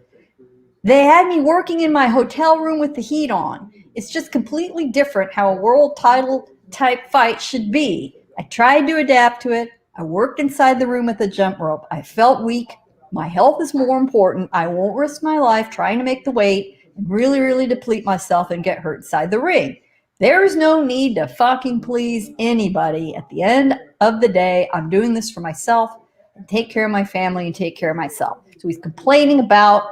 [SPEAKER 2] They had me working in my hotel room with the heat on. It's just completely different how a world title type fight should be. I tried to adapt to it. I worked inside the room with the jump rope. I felt weak. My health is more important. I won't risk my life trying to make the weight and really, really deplete myself and get hurt inside the ring. There is no need to fucking please anybody. At the end of the day, I'm doing this for myself and take care of my family and take care of myself. So he's complaining about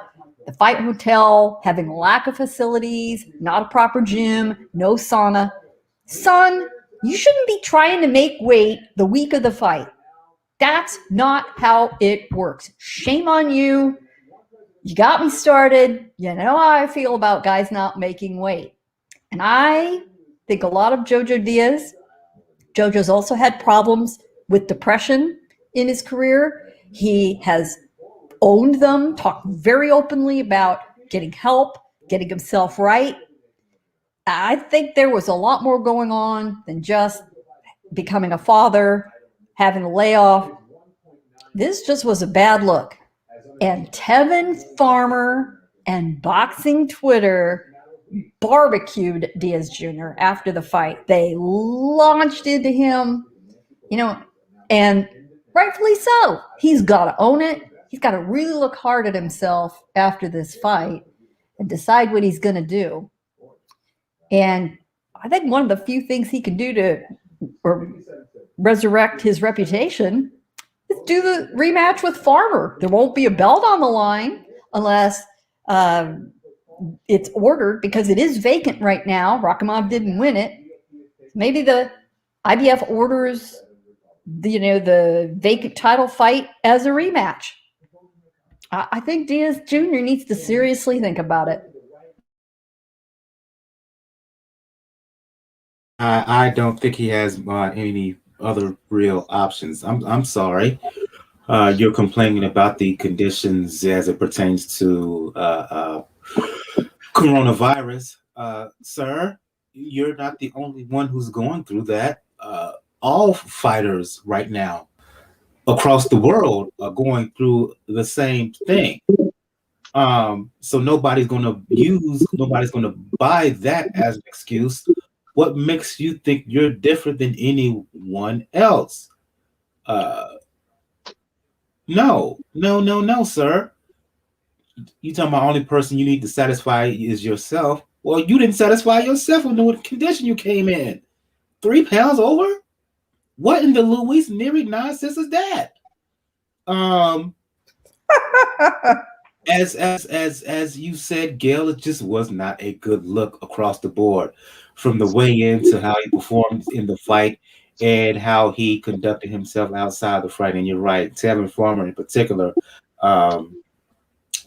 [SPEAKER 2] the fight hotel having a lack of facilities, not a proper gym, no sauna. Son, you shouldn't be trying to make weight the week of the fight. That's not how it works. Shame on you. You got me started. You know how I feel about guys not making weight. And I think a lot of Jojo Diaz. Jojo's also had problems with depression in his career. He has owned them, talked very openly about getting help, getting himself right. I think there was a lot more going on than just becoming a father, having a layoff. This just was a bad look. And Tevin Farmer and Boxing Twitter barbecued Diaz Jr. after the fight. They launched into him, and rightfully so. He's got to own it. He's got to really look hard at himself after this fight and decide what he's going to do. And I think one of the few things he can do to resurrect his reputation is do the rematch with Farmer. There won't be a belt on the line unless it's ordered, because it is vacant right now. Rakhimov didn't win it. Maybe the IBF orders the vacant title fight as a rematch. I think Diaz Jr. needs to seriously think about it.
[SPEAKER 1] I don't think he has any other real options. I'm sorry. You're complaining about the conditions as it pertains to coronavirus. Sir, you're not the only one who's going through that. All fighters right now across the world are going through the same thing. So nobody's going to buy that as an excuse. What makes you think you're different than anyone else? No, sir. You talking about the only person you need to satisfy is yourself. Well, you didn't satisfy yourself in the condition you came in. 3 pounds over? What in the Luis Neri nonsense is that? As you said, Gayle, it just was not a good look across the board, from the weigh-in to how he performed in the fight and how he conducted himself outside the fight. And you're right, Tevin Farmer in particular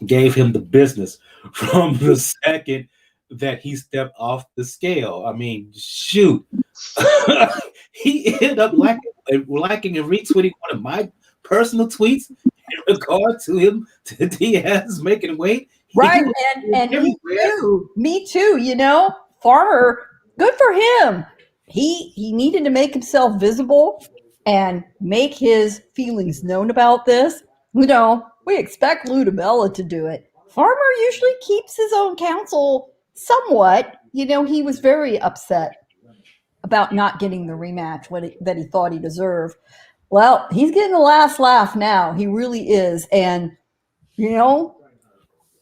[SPEAKER 1] gave him the business from the second that he stepped off the scale. I mean, shoot. He ended up liking and retweeting one of my personal tweets in regard to him, to Diaz making weight.
[SPEAKER 2] Right, and me too. Farmer, good for him. He needed to make himself visible and make his feelings known about this. We expect Lou DiBella to do it. Farmer usually keeps his own counsel somewhat. He was very upset about not getting the rematch that he thought he deserved. Well, he's getting the last laugh now. He really is. And,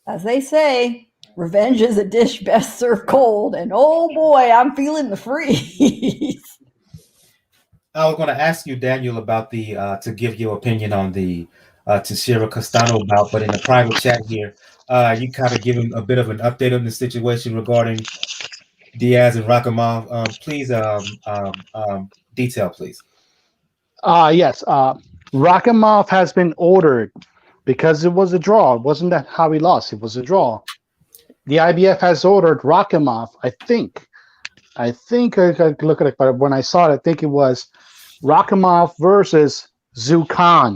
[SPEAKER 2] as they say, Revenge is a dish best served cold, and oh boy, I'm feeling the freeze.
[SPEAKER 1] I was going to ask you, Daniel, about the to give your opinion on the Teixeira Castano bout, but in the private chat here, you kind of give him a bit of an update on the situation regarding Diaz and Rakhimov. Please, detail, please.
[SPEAKER 3] Yes. Rakhimov has been ordered because it was a draw. It wasn't that how he lost. It was a draw. The IBF has ordered Rakhimov, I think I could look at it, but when I saw it, I think it was Rakhimov versus Zukan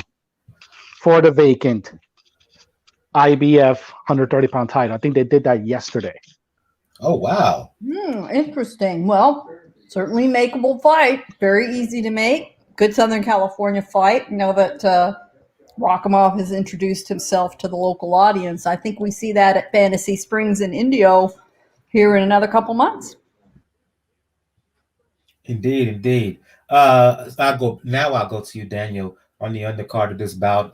[SPEAKER 3] for the vacant IBF 130-pound title. I think they did that yesterday.
[SPEAKER 1] Oh, wow.
[SPEAKER 2] Interesting. Well, certainly makeable fight. Very easy to make. Good Southern California fight. Now that Rakhimov has introduced himself to the local audience, I think we see that at Fantasy Springs in Indio here in another couple months.
[SPEAKER 1] Indeed. I'll go to you, Daniel, on the undercard of this bout.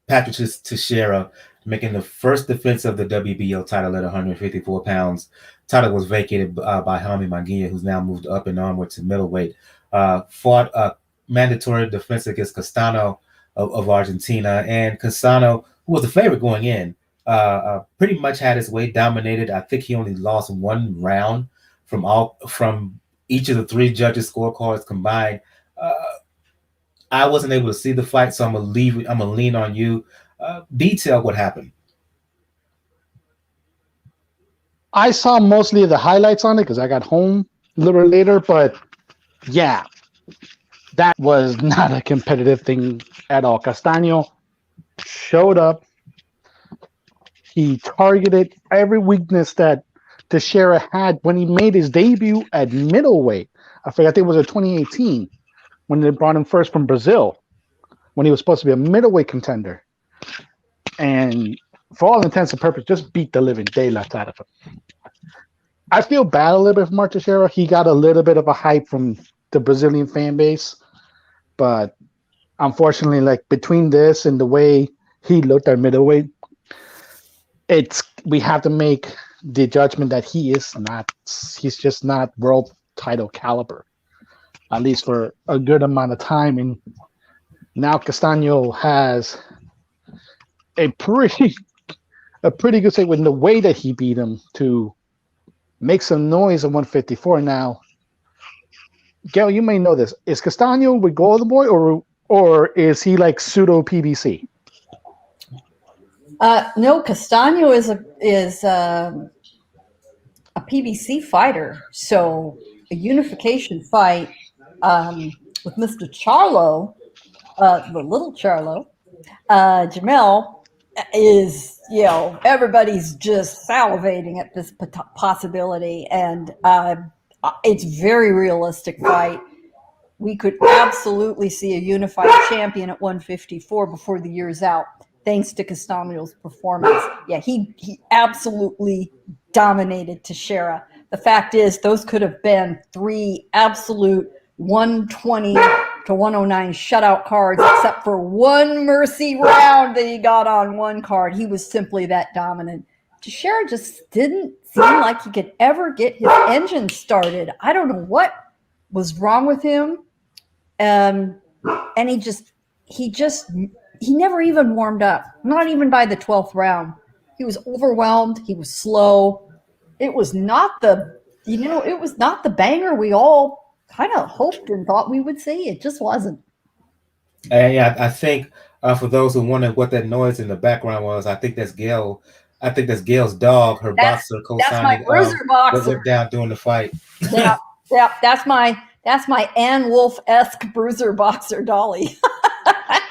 [SPEAKER 1] Patrick Teixeira making the first defense of the WBO title at 154 pounds. Title was vacated by Jaime Manguilla, who's now moved up and onward to middleweight. Fought a mandatory defense against Castano of Argentina, and Castano, who was the favorite going in, pretty much had his way, dominated. I think he only lost one round from each of the three judges' scorecards combined. I wasn't able to see the fight, so I'm gonna lean on you. Detail what happened.
[SPEAKER 3] I saw mostly the highlights on it because I got home a little later, but yeah, that was not a competitive thing at all. Castano showed up. He targeted every weakness that Teixeira had when he made his debut at middleweight. I think it was in 2018 when they brought him first from Brazil, when he was supposed to be a middleweight contender. And for all intents and purposes, just beat the living daylights out of him. I feel bad a little bit for Mark Teixeira. He got a little bit of a hype from the Brazilian fan base. But unfortunately, like between this and the way he looked at middleweight, we have to make the judgment that he's just not world title caliber, at least for a good amount of time. And now Castano has a pretty good say with the way that he beat him to make some noise at 154 now. Gail, you may know this. Is Castano with Golden Boy or is he like pseudo PBC?
[SPEAKER 2] No, Castano is a PBC fighter. So a unification fight with Mr. Charlo, the little Charlo, Jamel is, everybody's just salivating at this possibility, and it's a very realistic fight. We could absolutely see a unified champion at 154 before the year's out, thanks to Castano's performance. Yeah, he absolutely dominated Teixeira. The fact is, those could have been three absolute 120 to 109 shutout cards, except for one mercy round that he got on one card. He was simply that dominant. Teixeira just didn't seem like he could ever get his engine started. I don't know what was wrong with him. And he never even warmed up, not even by the 12th round. He was overwhelmed. He was slow. It was not the banger we all kind of hoped and thought we would see. It just wasn't.
[SPEAKER 1] Yeah, I think for those who wondered what that noise in the background was, I think that's Gail. I think that's Gail's dog, her boxer,
[SPEAKER 2] That's my bruiser boxer.
[SPEAKER 1] That went down during the fight.
[SPEAKER 2] Yeah, that's my Ann Wolf-esque bruiser boxer, Dolly.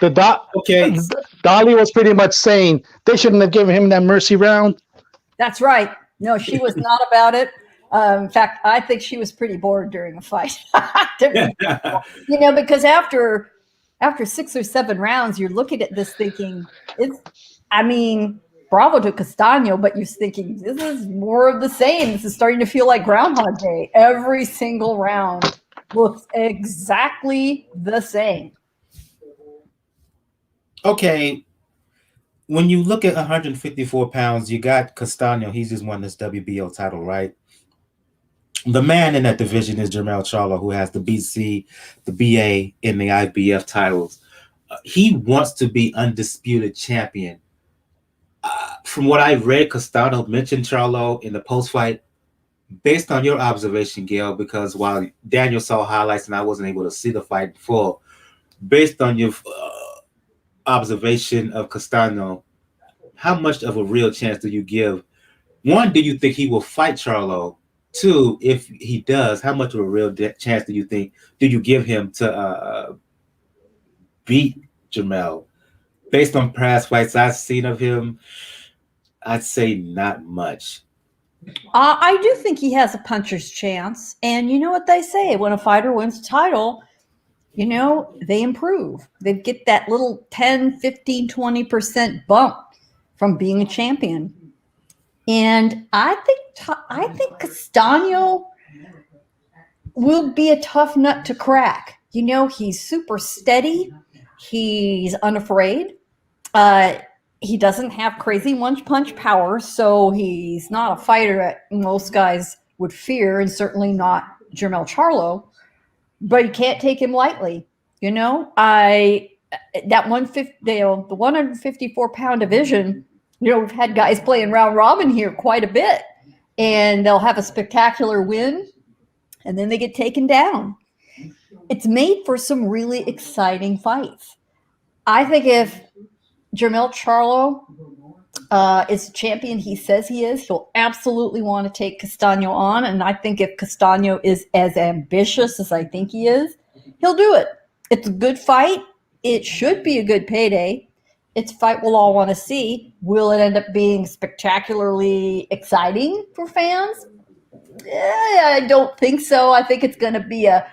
[SPEAKER 3] Okay. Dolly was pretty much saying they shouldn't have given him that mercy round.
[SPEAKER 2] That's right. No, she was not about it. In fact, I think she was pretty bored during the fight. Because after 6 or 7 rounds, you're looking at this thinking, bravo to Castano, but you're thinking, this is more of the same. This is starting to feel like Groundhog Day. Every single round looks exactly the same.
[SPEAKER 1] Okay. when you look at 154 pounds, you got Castano. He's just won this WBO title, right? The man in that division is Jermell Charlo, who has the BC, the BA, and the IBF titles. He wants to be undisputed champion. From what I read, Castano mentioned Charlo in the post-fight. Based on your observation, Gail, because while Daniel saw highlights and I wasn't able to see the fight in full, based on your observation of Castano, how much of a real chance do you give? One, do you think he will fight Charlo? Two, if he does, how much of a real chance do you give him to beat Jermell? Based on past fights I've seen of him, I'd say not much.
[SPEAKER 2] I do think he has a puncher's chance. And you know what they say, when a fighter wins a title, they improve. They get that little 10, 15, 20% bump from being a champion. And I think Castano will be a tough nut to crack. He's super steady. He's unafraid. He doesn't have crazy punch power, so he's not a fighter that most guys would fear, and certainly not Jermell Charlo. But you can't take him lightly. The 154-pound division. We've had guys playing round robin here quite a bit, and they'll have a spectacular win, and then they get taken down. It's made for some really exciting fights. I think if Jermell Charlo is the champion he says he is, he'll absolutely want to take Castano on, and I think if Castano is as ambitious as I think he is, he'll do it. It's a good fight. It should be a good payday. It's a fight we'll all want to see. Will it end up being spectacularly exciting for fans? I don't think so. I think it's going to be a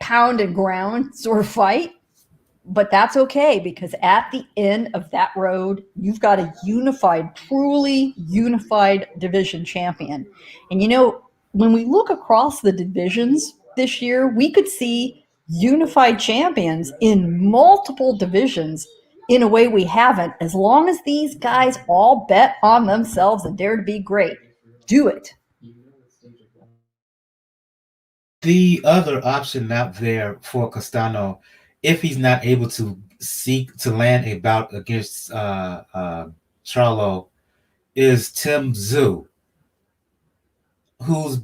[SPEAKER 2] pound and ground sort of fight. But that's okay, because at the end of that road, you've got a truly unified division champion. And when we look across the divisions this year, we could see unified champions in multiple divisions in a way we haven't. As long as these guys all bet on themselves and dare to be great, do it.
[SPEAKER 1] The other option out there for Castano, if he's not able to seek to land a bout against Charlo, is Tim Tszyu, who's,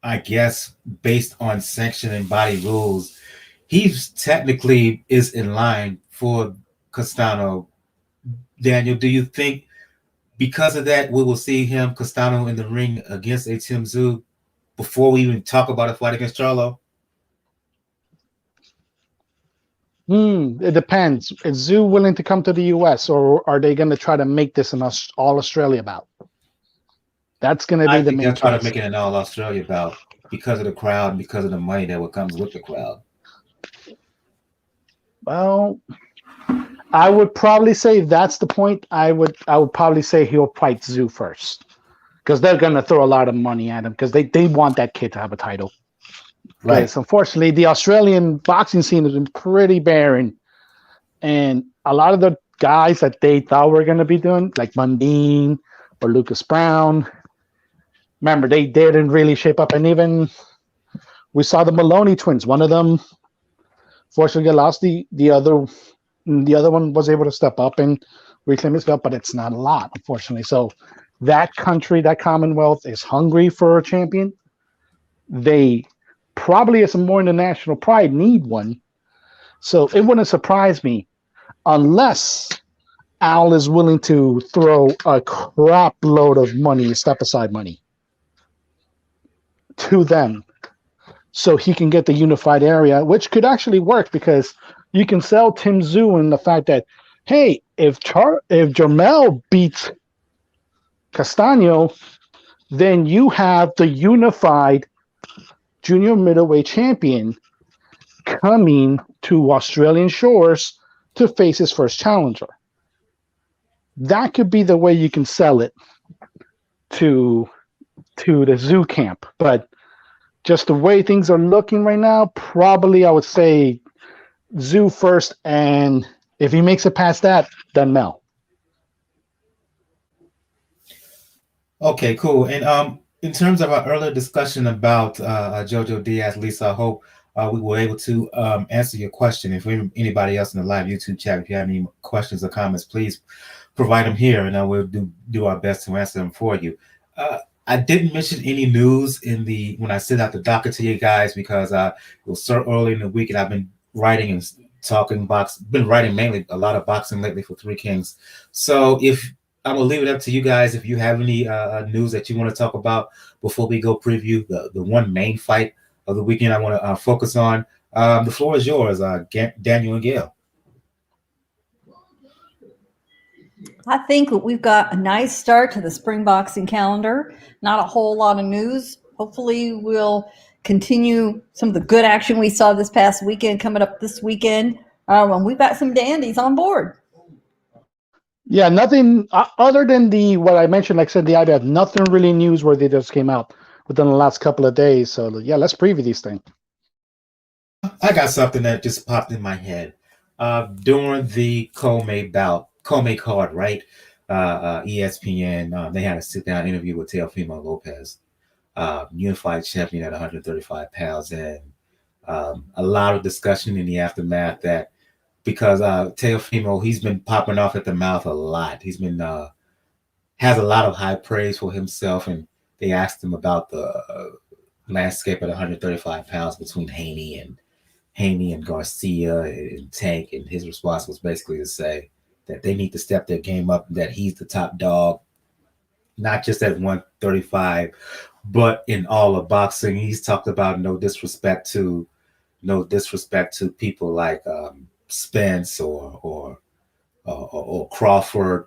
[SPEAKER 1] I guess, based on sanction and body rules, he's technically is in line for Castano. Daniel, do you think because of that we will see Castano in the ring against a Tim Tszyu before we even talk about a fight against Charlo?
[SPEAKER 3] It depends. Is Tszyu willing to come to the U.S. or are they going to try to make this an all Australia bout? That's going to be the main.
[SPEAKER 1] They'll try to make it an all Australia bout because of the crowd and because of the money that comes with the crowd.
[SPEAKER 3] Well, I would probably say that's the point. I would probably say he'll fight Tszyu first, because they're going to throw a lot of money at him because they want that kid to have a title. Right. Yes, unfortunately, the Australian boxing scene has been pretty barren, and a lot of the guys that they thought were going to be doing, like Mundine or Lucas Brown, remember, they didn't really shape up. And even we saw the Maloney twins. One of them fortunately lost. The other one was able to step up and reclaim his belt, but it's not a lot, unfortunately. So that country, that Commonwealth, is hungry for a champion. They probably, as a more international pride, need one. So it wouldn't surprise me unless Al is willing to throw a crap load of money, step aside money, to them so he can get the unified area, which could actually work because you can sell Tim Tszyu in the fact that, hey, if Jermell beats Castano, then you have the unified junior middleweight champion coming to Australian shores to face his first challenger. That could be the way you can sell it to the Tszyu camp. But just the way things are looking right now, probably I would say Tszyu first and If he makes it past that, then Mel.
[SPEAKER 1] Okay, cool. And in terms of our earlier discussion about Jojo Diaz, Lisa, I hope we were able to answer your question. If anybody else in the live YouTube chat, if you have any questions or comments, please provide them here, and I will do our best to answer them for you. I didn't mention any news when I sent out the docket to you guys because it was so early in the week, and I've been writing and been writing mainly a lot of boxing lately for Three Kings. So I'm gonna leave it up to you guys if you have any news that you want to talk about before we go preview the one main fight of the weekend. I want to focus on. The floor is yours, Daniel and Gayle.
[SPEAKER 2] I think that we've got a nice start to the spring boxing calendar. Not a whole lot of news. Hopefully we'll continue some of the good action we saw this past weekend coming up this weekend. And we've got some dandies on board.
[SPEAKER 3] Yeah, nothing other than what I mentioned, like I said, the idea, nothing really newsworthy just came out within the last couple of days. So, yeah, let's preview these things.
[SPEAKER 1] I got something that just popped in my head. During the Commey card, right? ESPN, they had a sit-down interview with Teofimo Lopez, unified champion at 135 pounds, and a lot of discussion in the aftermath that because Teofimo, he's been popping off at the mouth a lot. He's been has a lot of high praise for himself, and they asked him about the landscape at 135 pounds between Haney and Garcia and Tank, and his response was basically to say that they need to step their game up, that he's the top dog, not just at 135, but in all of boxing. He's talked about no disrespect to people like Spence or Crawford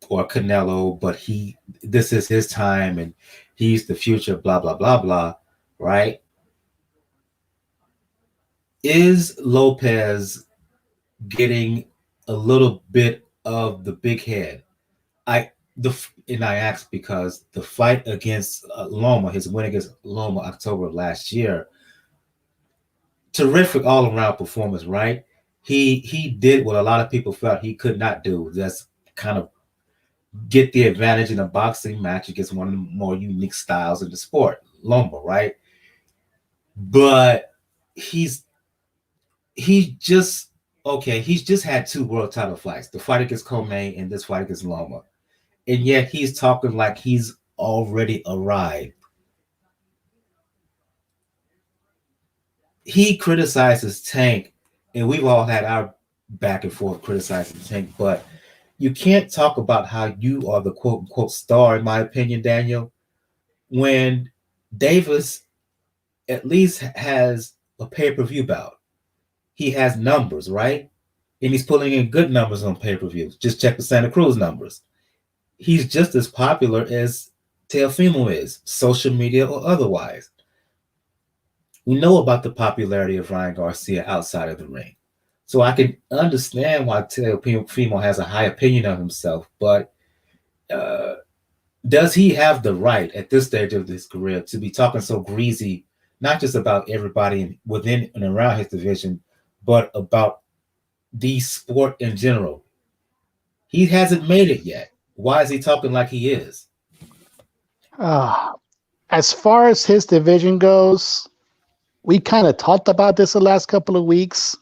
[SPEAKER 1] or Canelo, but this is his time and he's the future, blah, blah, blah, blah, right? Is Lopez getting a little bit of the big head? I ask because the fight against Loma, his win against Loma October of last year, terrific all-around performance, right? He did what a lot of people felt he could not do. That's kind of get the advantage in a boxing match against one of the more unique styles in the sport, Loma, right? But he's just had 2 world title fights, the fight against Commey and this fight against Loma. And yet he's talking like he's already arrived. He criticizes Tank, and we've all had our back and forth criticizing Tank, but you can't talk about how you are the quote unquote star, in my opinion, Daniel, when Davis at least has a pay-per-view bout. He has numbers, right? And he's pulling in good numbers on pay-per-view. Just check the Santa Cruz numbers. He's just as popular as Teofimo is, social media or otherwise. We know about the popularity of Ryan Garcia outside of the ring. So I can understand why Teofimo has a high opinion of himself, but does he have the right at this stage of his career to be talking so greasy, not just about everybody within and around his division, but about the sport in general? He hasn't made it yet. Why is he talking like he is?
[SPEAKER 3] As far as his division goes, we kind of talked about this the last couple of weeks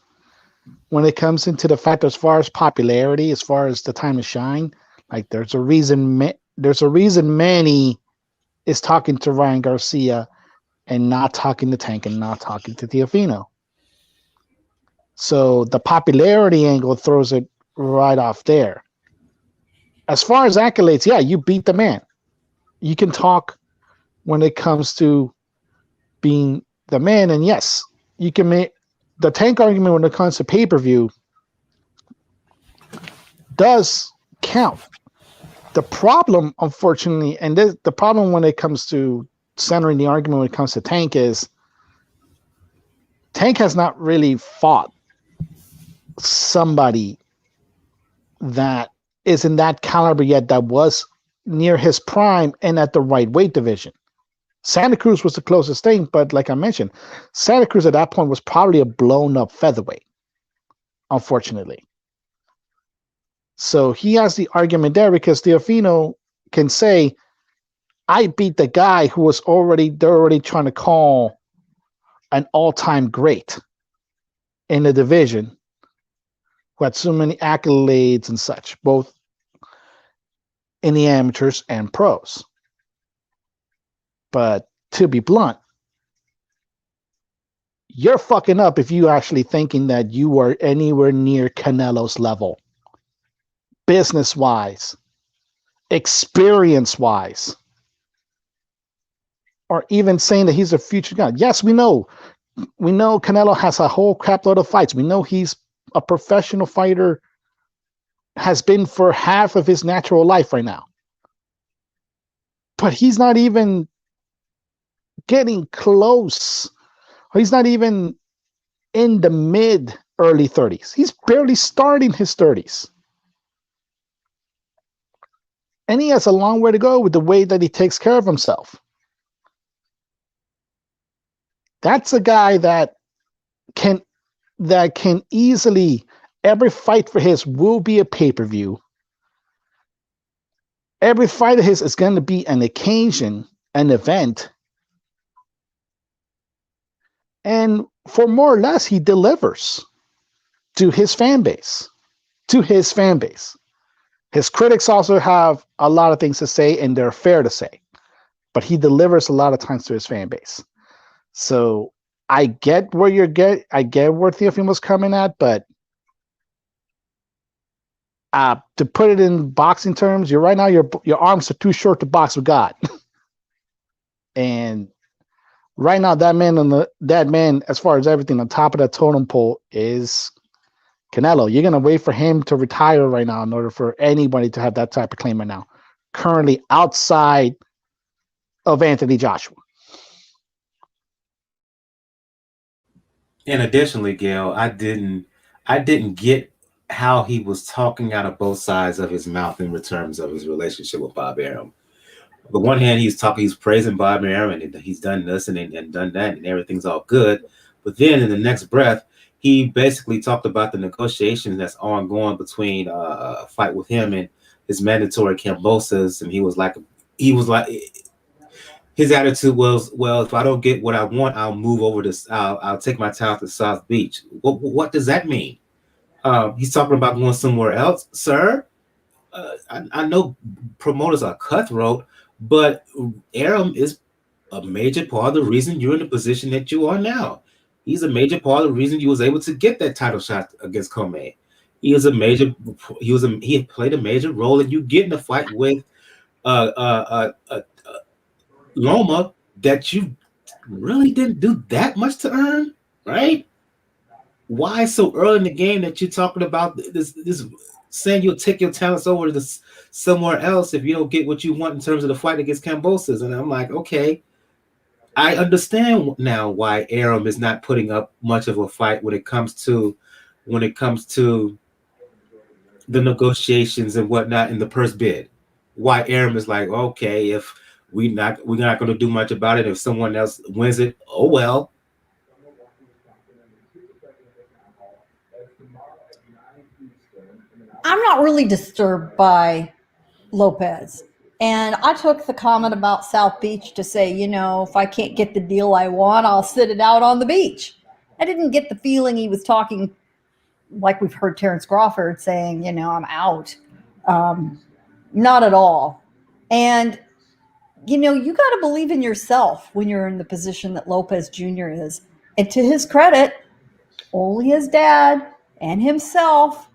[SPEAKER 3] when it comes into the fact as far as popularity, as far as the time to shine. Like there's a reason Manny is talking to Ryan Garcia and not talking to Tank and not talking to Teofimo. So the popularity angle throws it right off there. As far as accolades, yeah, you beat the man. You can talk when it comes to being the man, and yes, you can make the Tank argument when it comes to pay-per-view does count. The problem, unfortunately, and the problem when it comes to centering the argument when it comes to Tank is Tank has not really fought somebody that is in that caliber yet that was near his prime and at the right weight division. Santa Cruz was the closest thing, but like I mentioned, Santa Cruz at that point was probably a blown-up featherweight, unfortunately. So he has the argument there because Teofimo can say, I beat the guy who was they're already trying to call an all-time great in the division, who had so many accolades and such, both in the amateurs and pros. But to be blunt, you're fucking up if you actually thinking that you are anywhere near Canelo's level. Business-wise, experience-wise, or even saying that he's a future guy. Yes, we know Canelo has a whole crap load of fights. We know he's a professional fighter, has been for half of his natural life right now. But he's not even getting close. He's not even in the mid-early 30s. He's barely starting his 30s. And he has a long way to go with the way that he takes care of himself. That's a guy that can easily, every fight for his will be a pay-per-view. Every fight of his is going to be an occasion, an event. And for more or less, he delivers to his fan base. His critics also have a lot of things to say, and they're fair to say. But he delivers a lot of times to his fan base. So I get where Teofimo's coming at, but to put it in boxing terms, your arms are too short to box with God. And right now, that man, as far as everything on top of that totem pole, is Canelo. You're gonna wait for him to retire right now in order for anybody to have that type of claim right now. Currently outside of Anthony Joshua.
[SPEAKER 1] And additionally, Gail, I didn't get how he was talking out of both sides of his mouth in terms of his relationship with Bob Arum. On the one hand, he's praising Bob Arum and he's done this and done that and everything's all good. But then in the next breath, he basically talked about the negotiations that's ongoing between a fight with him and his mandatory Cambosas, and he was like, his attitude was, well, if I don't get what I want, I'll move over to, I'll take my talent to South Beach. What does that mean? He's talking about going somewhere else, sir. I know promoters are cutthroat, but Arum is a major part of the reason you're in the position that you are now. He's a major part of the reason you was able to get that title shot against Commey. He played a major role in you getting a fight with Loma that you really didn't do that much to earn, right? Why so early in the game that you're talking about this saying you'll take your talents over to somewhere else if you don't get what you want in terms of the fight against Cambosas? And I'm like, okay, I understand now why Arum is not putting up much of a fight when it comes to the negotiations and whatnot in the purse bid. Why Arum is like, okay, if we're not going to do much about it. If someone else wins it, oh well.
[SPEAKER 2] I'm not really disturbed by Lopez. And I took the comment about South Beach to say, if I can't get the deal I want, I'll sit it out on the beach. I didn't get the feeling he was talking like we've heard Terrence Crawford saying, I'm out. Not at all. And, you got to believe in yourself when you're in the position that Lopez Jr. is. And to his credit, only his dad and himself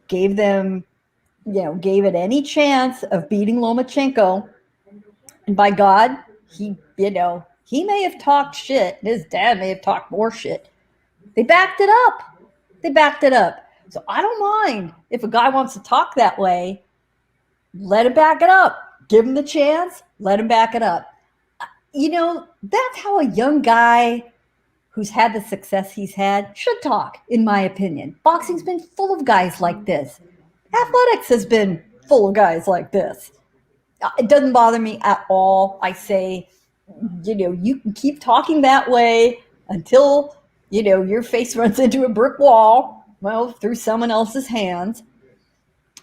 [SPEAKER 2] gave it any chance of beating Lomachenko. And by God, he may have talked shit. His dad may have talked more shit. They backed it up. So I don't mind if a guy wants to talk that way, let him back it up. Give him the chance, let him back it up. That's how a young guy who's had the success he's had should talk, in my opinion. Boxing's been full of guys like this. Athletics has been full of guys like this. It doesn't bother me at all. I say, you can keep talking that way until, your face runs into a brick wall, through someone else's hands.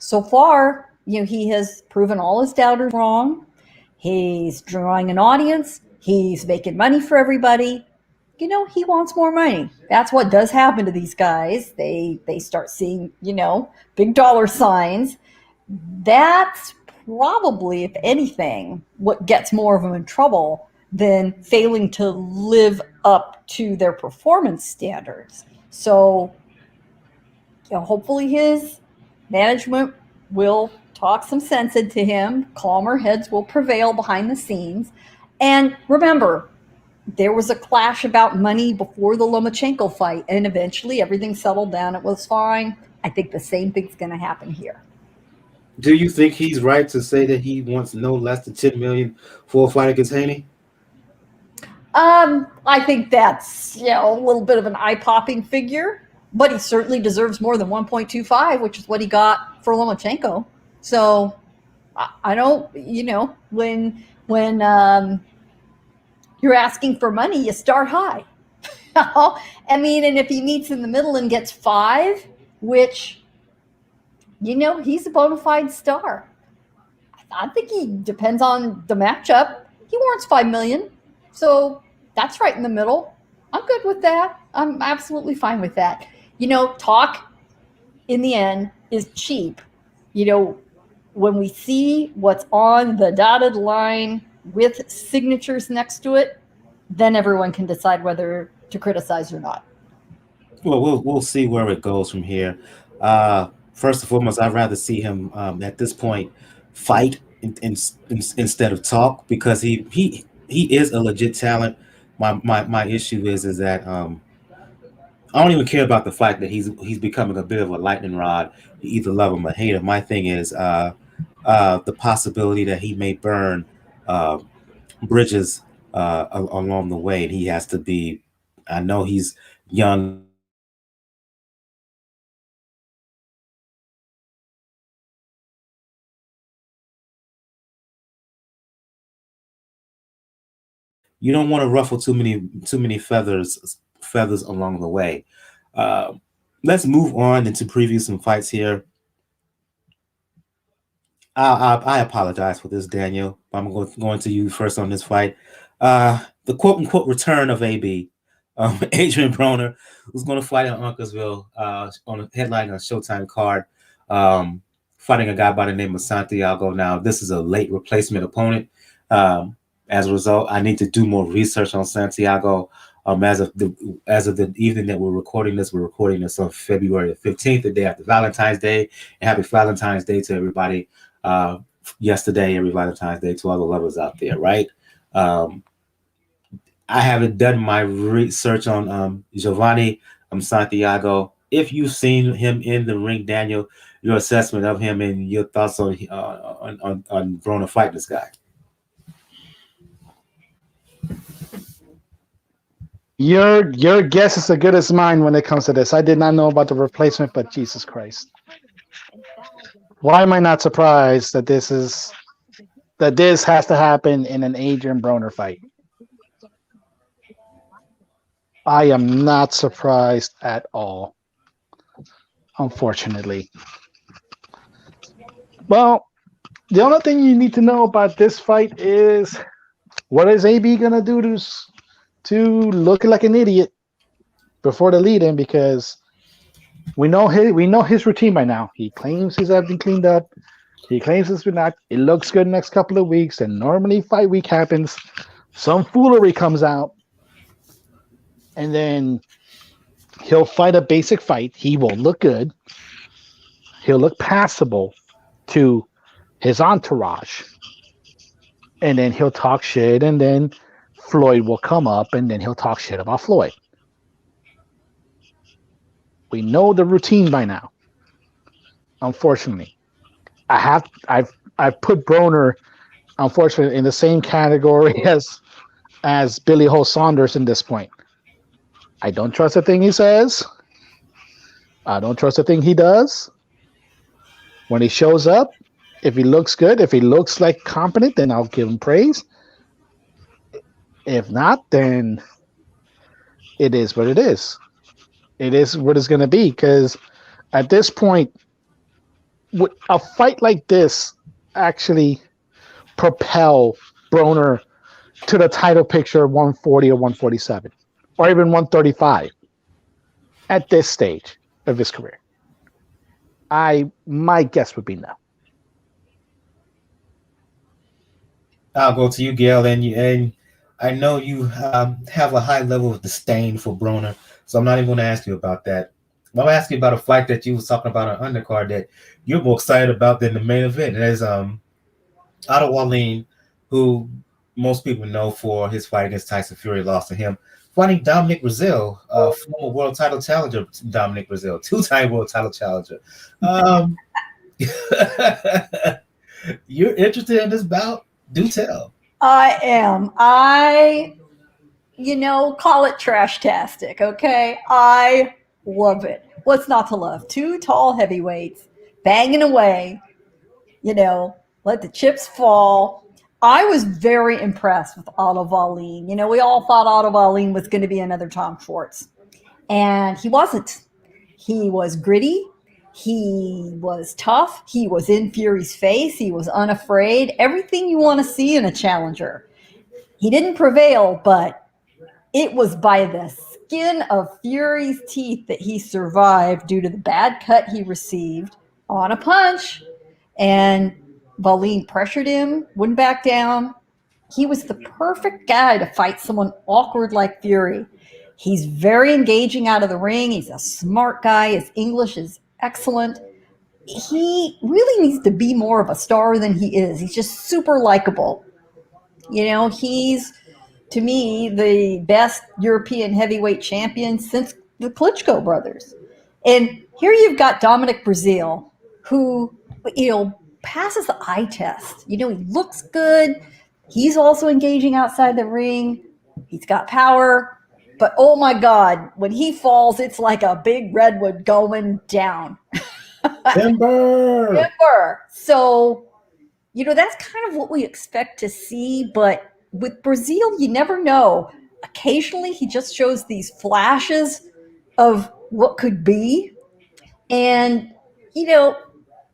[SPEAKER 2] So far, he has proven all his doubters wrong. He's drawing an audience. He's making money for everybody. He wants more money. That's what does happen to these guys. They start seeing, big dollar signs. That's probably, if anything, what gets more of them in trouble than failing to live up to their performance standards. So, hopefully his management will talk some sense into him. Calmer heads will prevail behind the scenes. And remember, there was a clash about money before the Lomachenko fight, and eventually everything settled down. It was fine. I think the same thing's going to happen here.
[SPEAKER 1] Do you think he's right to say that he wants no less than $10 million for a fight against Haney?
[SPEAKER 2] I think that's a little bit of an eye-popping figure, but he certainly deserves more than 1.25, which is what he got for Lomachenko. So I don't, when you're asking for money, you start high. And if he meets in the middle and gets 5, which, he's a bona fide star. I think he depends on the matchup. He warrants $5 million. So that's right in the middle. I'm good with that. I'm absolutely fine with that. Talk in the end is cheap. When we see what's on the dotted line with signatures next to it, then everyone can decide whether to criticize or not.
[SPEAKER 1] Well, we'll see where it goes from here. First and foremost, I'd rather see him at this point fight instead of talk, because he is a legit talent. My issue is that I don't even care about the fact that he's becoming a bit of a lightning rod. You either love him or hate him. My thing is the possibility that he may burn bridges along the way, and he has to be. I know he's young. You don't want to ruffle too many feathers along the way. Let's move on into preview some fights here. I apologize for this, Daniel. I'm going to you first on this fight. The quote unquote return of AB, Adrian Broner, who's going to fight in Uncasville on a headline on Showtime card, fighting a guy by the name of Santiago. Now, this is a late replacement opponent. As a result, I need to do more research on Santiago. As of the evening that we're recording this on February 15th, the day after Valentine's Day. And happy Valentine's Day to everybody. Yesterday, every Valentine's Day to all the lovers out there, right? I haven't done my research on Giovanni Santiago. If you've seen him in the ring, Daniel, your assessment of him and your thoughts on Broner fighting this guy.
[SPEAKER 3] Your guess is as good as mine when it comes to this. I did not know about the replacement, but Jesus Christ. Why am I not surprised that this has to happen in an Adrian Broner fight? I am not surprised at all, unfortunately. Well, the only thing you need to know about this fight is what is AB going to do to look like an idiot before the lead-in, because we know his routine by now. He claims he's everything cleaned up. He claims it's been not. It looks good next couple of weeks, and normally fight week happens. Some foolery comes out, and then he'll fight a basic fight. He will look good. He'll look passable to his entourage, and then he'll talk shit, and then Floyd will come up, and then he'll talk shit about Floyd. We know the routine by now. Unfortunately, I've put Broner, unfortunately, in the same category as Billy Ho Saunders in this point. I don't trust a thing he says. I don't trust a thing he does. When he shows up, if he looks good, if he looks like competent, then I'll give him praise. If not, then it is what it is. It is what it's going to be, because at this point, would a fight like this actually propel Broner to the title picture of 140 or 147 or even 135 at this stage of his career? My guess would be no.
[SPEAKER 1] I'll go to you, Gayle, and I know you have a high level of disdain for Broner, so I'm not even going to ask you about that. I'm going to ask you about a fight that you was talking about on undercard that you're more excited about than the main event. And there's Otto Wallin, who most people know for his fight against Tyson Fury, lost to him, fighting Dominic Brazil, former world title challenger Dominic Brazil, two-time world title challenger. You're interested in this bout? Do tell.
[SPEAKER 2] I am. Call it trash-tastic, okay? I love it. What's not to love? Two tall heavyweights banging away, let the chips fall. I was very impressed with Otto Wallin. We all thought Otto Wallin was going to be another Tom Schwartz, and he wasn't. He was gritty. He was tough. He was in Fury's face. He was unafraid. Everything you want to see in a challenger. He didn't prevail, but it was by the skin of Fury's teeth that he survived due to the bad cut he received on a punch. And Wallin pressured him, wouldn't back down. He was the perfect guy to fight someone awkward like Fury. He's very engaging out of the ring. He's a smart guy. His English is excellent. He really needs to be more of a star than he is. He's just super likable. He's, to me, the best European heavyweight champion since the Klitschko brothers. And here you've got Dominic Brazil, who, passes the eye test. He looks good. He's also engaging outside the ring. He's got power. But oh my God, when he falls, it's like a big redwood going down.
[SPEAKER 1] Timber.
[SPEAKER 2] So, that's kind of what we expect to see. But with Brazil, you never know. Occasionally, he just shows these flashes of what could be. And,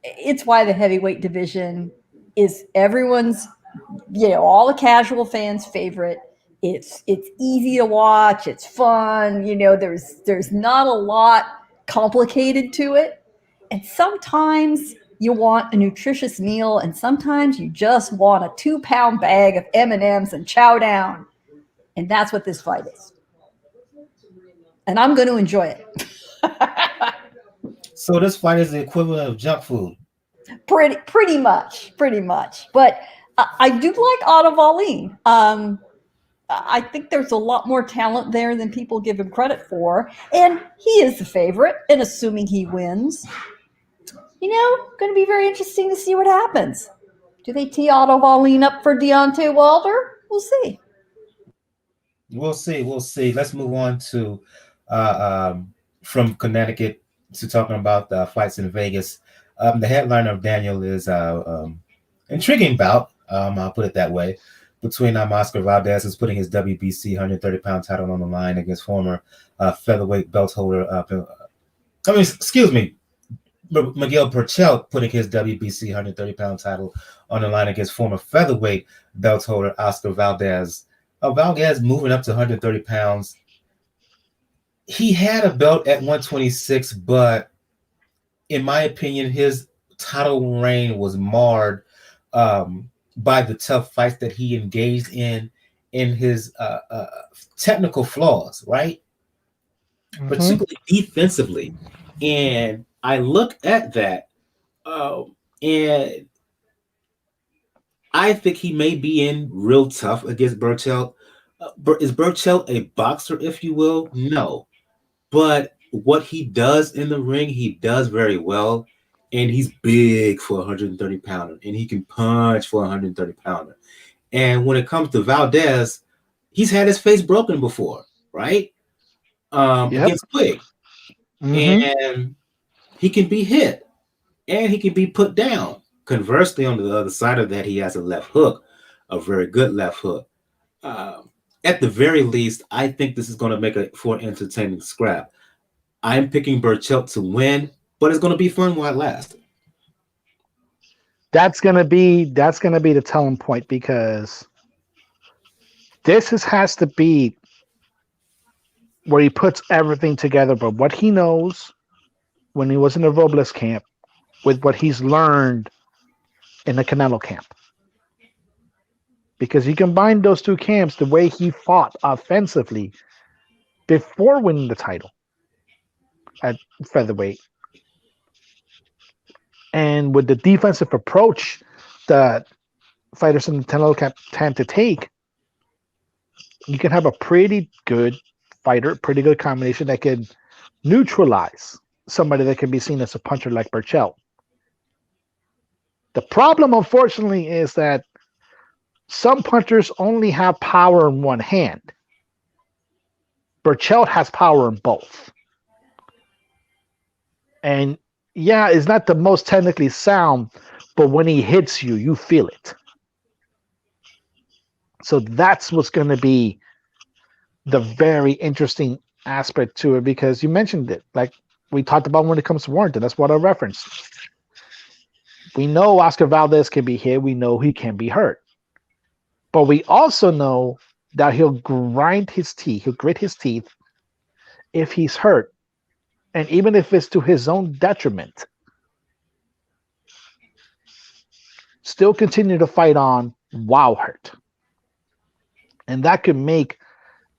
[SPEAKER 2] it's why the heavyweight division is everyone's, all the casual fans' favorite. It's easy to watch. It's fun. There's not a lot complicated to it. And sometimes you want a nutritious meal, and sometimes you just want a 2-pound bag of M&Ms and chow down. And that's what this fight is. And I'm going to enjoy it.
[SPEAKER 1] So this fight is the equivalent of junk food.
[SPEAKER 2] Pretty much. But I do like Otto Wallin. I think there's a lot more talent there than people give him credit for. And he is the favorite, and assuming he wins, going to be very interesting to see what happens. Do they tee Otto Wallin up for Deontay Wilder? We'll see.
[SPEAKER 1] We'll see. Let's move on to from Connecticut to talking about the fights in Vegas. The headliner of Daniel is intriguing bout. I'll put it that way. Between Oscar Valdez is putting his WBC 130-pound title on the line against former featherweight belt holder. Miguel Berchelt putting his WBC 130-pound title on the line against former featherweight belt holder Oscar Valdez. Valdez moving up to 130 pounds. He had a belt at 126, but in my opinion, his title reign was marred by the tough fights that he engaged in his technical flaws, right? Mm-hmm. Particularly defensively. And I look at that, and I think he may be in real tough against Berchelt. Is Berchelt a boxer, if you will? No. But what he does in the ring, he does very well. And he's big for a 130-pounder. And he can punch for a 130-pounder. And when it comes to Valdez, he's had his face broken before, right? Against Quick. Mm-hmm. And he can be hit. And he can be put down. Conversely, on the other side of that, he has a left hook, a very good left hook. At the very least, I think this is going to make for an entertaining scrap. I'm picking Berchelt to win, but it's going to be fun while it lasts.
[SPEAKER 3] That's gonna be the telling point, because has to be where he puts everything together, but what he knows when he was in the Robles camp with what he's learned in the Canelo camp. Because you combine those two camps, the way he fought offensively before winning the title at featherweight, and with the defensive approach that fighters in the Canelo camp tend to take, you can have a pretty good fighter, pretty good combination that can neutralize somebody that can be seen as a puncher like Berchelt. The problem, unfortunately, is that some punchers only have power in one hand. Berchelt has power in both. And yeah, it's not the most technically sound, but when he hits you, you feel it. So that's what's going to be the very interesting aspect to it, because you mentioned it. Like we talked about when it comes to Warrington, that's what I referenced. We know Oscar Valdez can be hit. We know he can be hurt. But we also know that he'll grit his teeth if he's hurt. And even if it's to his own detriment, still continue to fight on while hurt. And that could make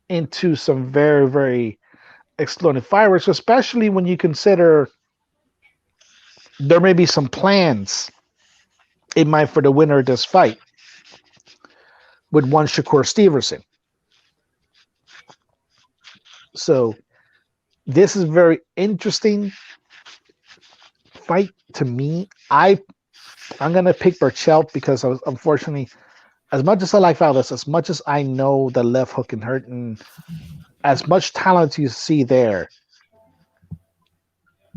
[SPEAKER 3] into some very, very explosive fireworks, especially when you consider there may be some plans in mind for the winner of this fight with one Shakur Stevenson. So this is a very interesting fight to me. I'm going to pick Berchelt because unfortunately, as much as I like Valdez, as much as I know the left hook can hurt, and as much talent you see there,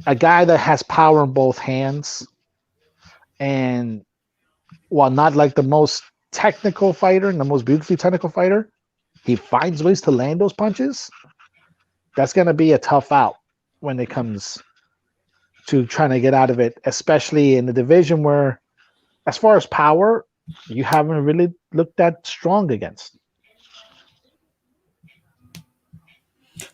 [SPEAKER 3] a guy that has power in both hands, and while not like the most technical fighter and the most beautifully technical fighter, he finds ways to land those punches. That's going to be a tough out when it comes to trying to get out of it, especially in the division where, as far as power, you haven't really looked that strong against.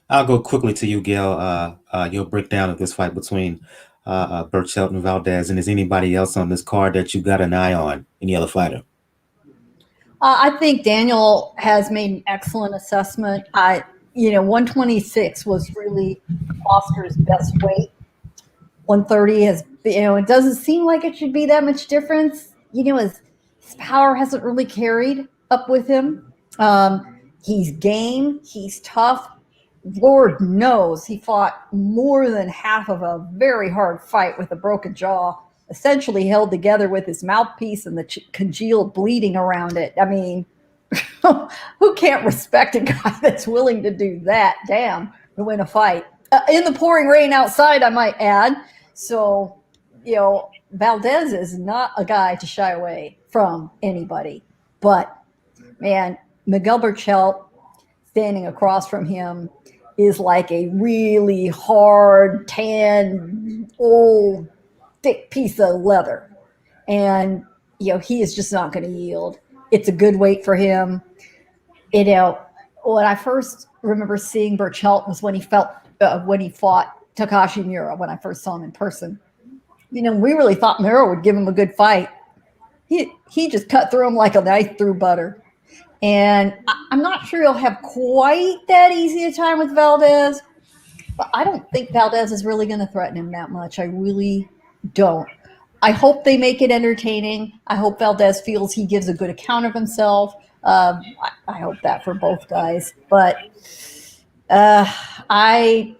[SPEAKER 1] I'll go quickly to you, Gail. Your breakdown of this fight between Berchelt and Valdez, and is anybody else on this card that you got an eye on? Any other fighter?
[SPEAKER 2] I think Daniel has made an excellent assessment. 126 was really Oscar's best weight. 130 has, it doesn't seem like it should be that much difference. His power hasn't really carried up with him. He's game. He's tough. Lord knows he fought more than half of a very hard fight with a broken jaw, essentially held together with his mouthpiece and the congealed bleeding around it. I mean, who can't respect a guy that's willing to do that, damn, to win a fight? In the pouring rain outside, I might add. So, Valdez is not a guy to shy away from anybody. But, man, Miguel Berchelt standing across from him is like a really hard, tan, old, thick piece of leather. And, he is just not going to yield. It's a good weight for him. When I first remember seeing Berchelt was when he fought Takashi Miura, when I first saw him in person. We really thought Miura would give him a good fight. He just cut through him like a knife through butter. And I'm not sure he'll have quite that easy a time with Valdez, but I don't think Valdez is really going to threaten him that much. I really don't. I hope they make it entertaining. I hope Valdez feels he gives a good account of himself. I hope that for both guys. But I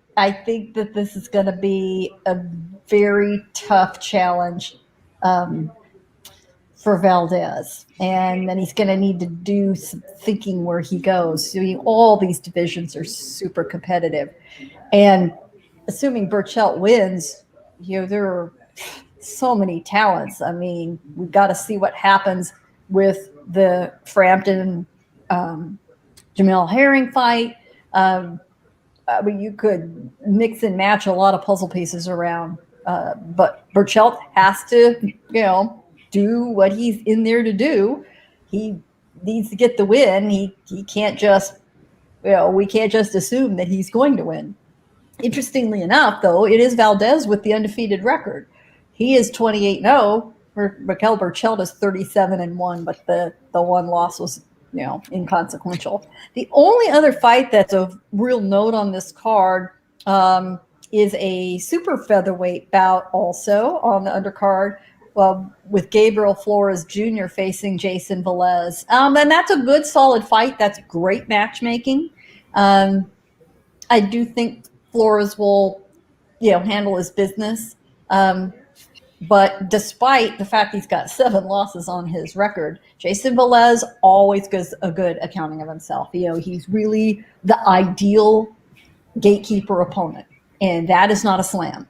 [SPEAKER 2] think that this is going to be a very tough challenge for Valdez. And then he's going to need to do some thinking where he goes. All these divisions are super competitive. And assuming Berchelt wins, there are so many talents. I mean, we've got to see what happens with the Frampton Jamel Herring fight. You could mix and match a lot of puzzle pieces around. But Berchelt has to, do what he's in there to do. He needs to get the win. He can't just, we can't just assume that he's going to win. Interestingly enough, though, it is Valdez with the undefeated record. He is 28-0. Miguel Berchelt is 37-1, but the one loss was, inconsequential. The only other fight that's of real note on this card is a super featherweight bout also on the undercard, with Gabriel Flores Jr. facing Jason Velez. And that's a good, solid fight. That's great matchmaking. I do think Flores will, handle his business. But despite the fact he's got 7 losses on his record, Jason Velez always gives a good accounting of himself. He's really the ideal gatekeeper opponent, and that is not a slam.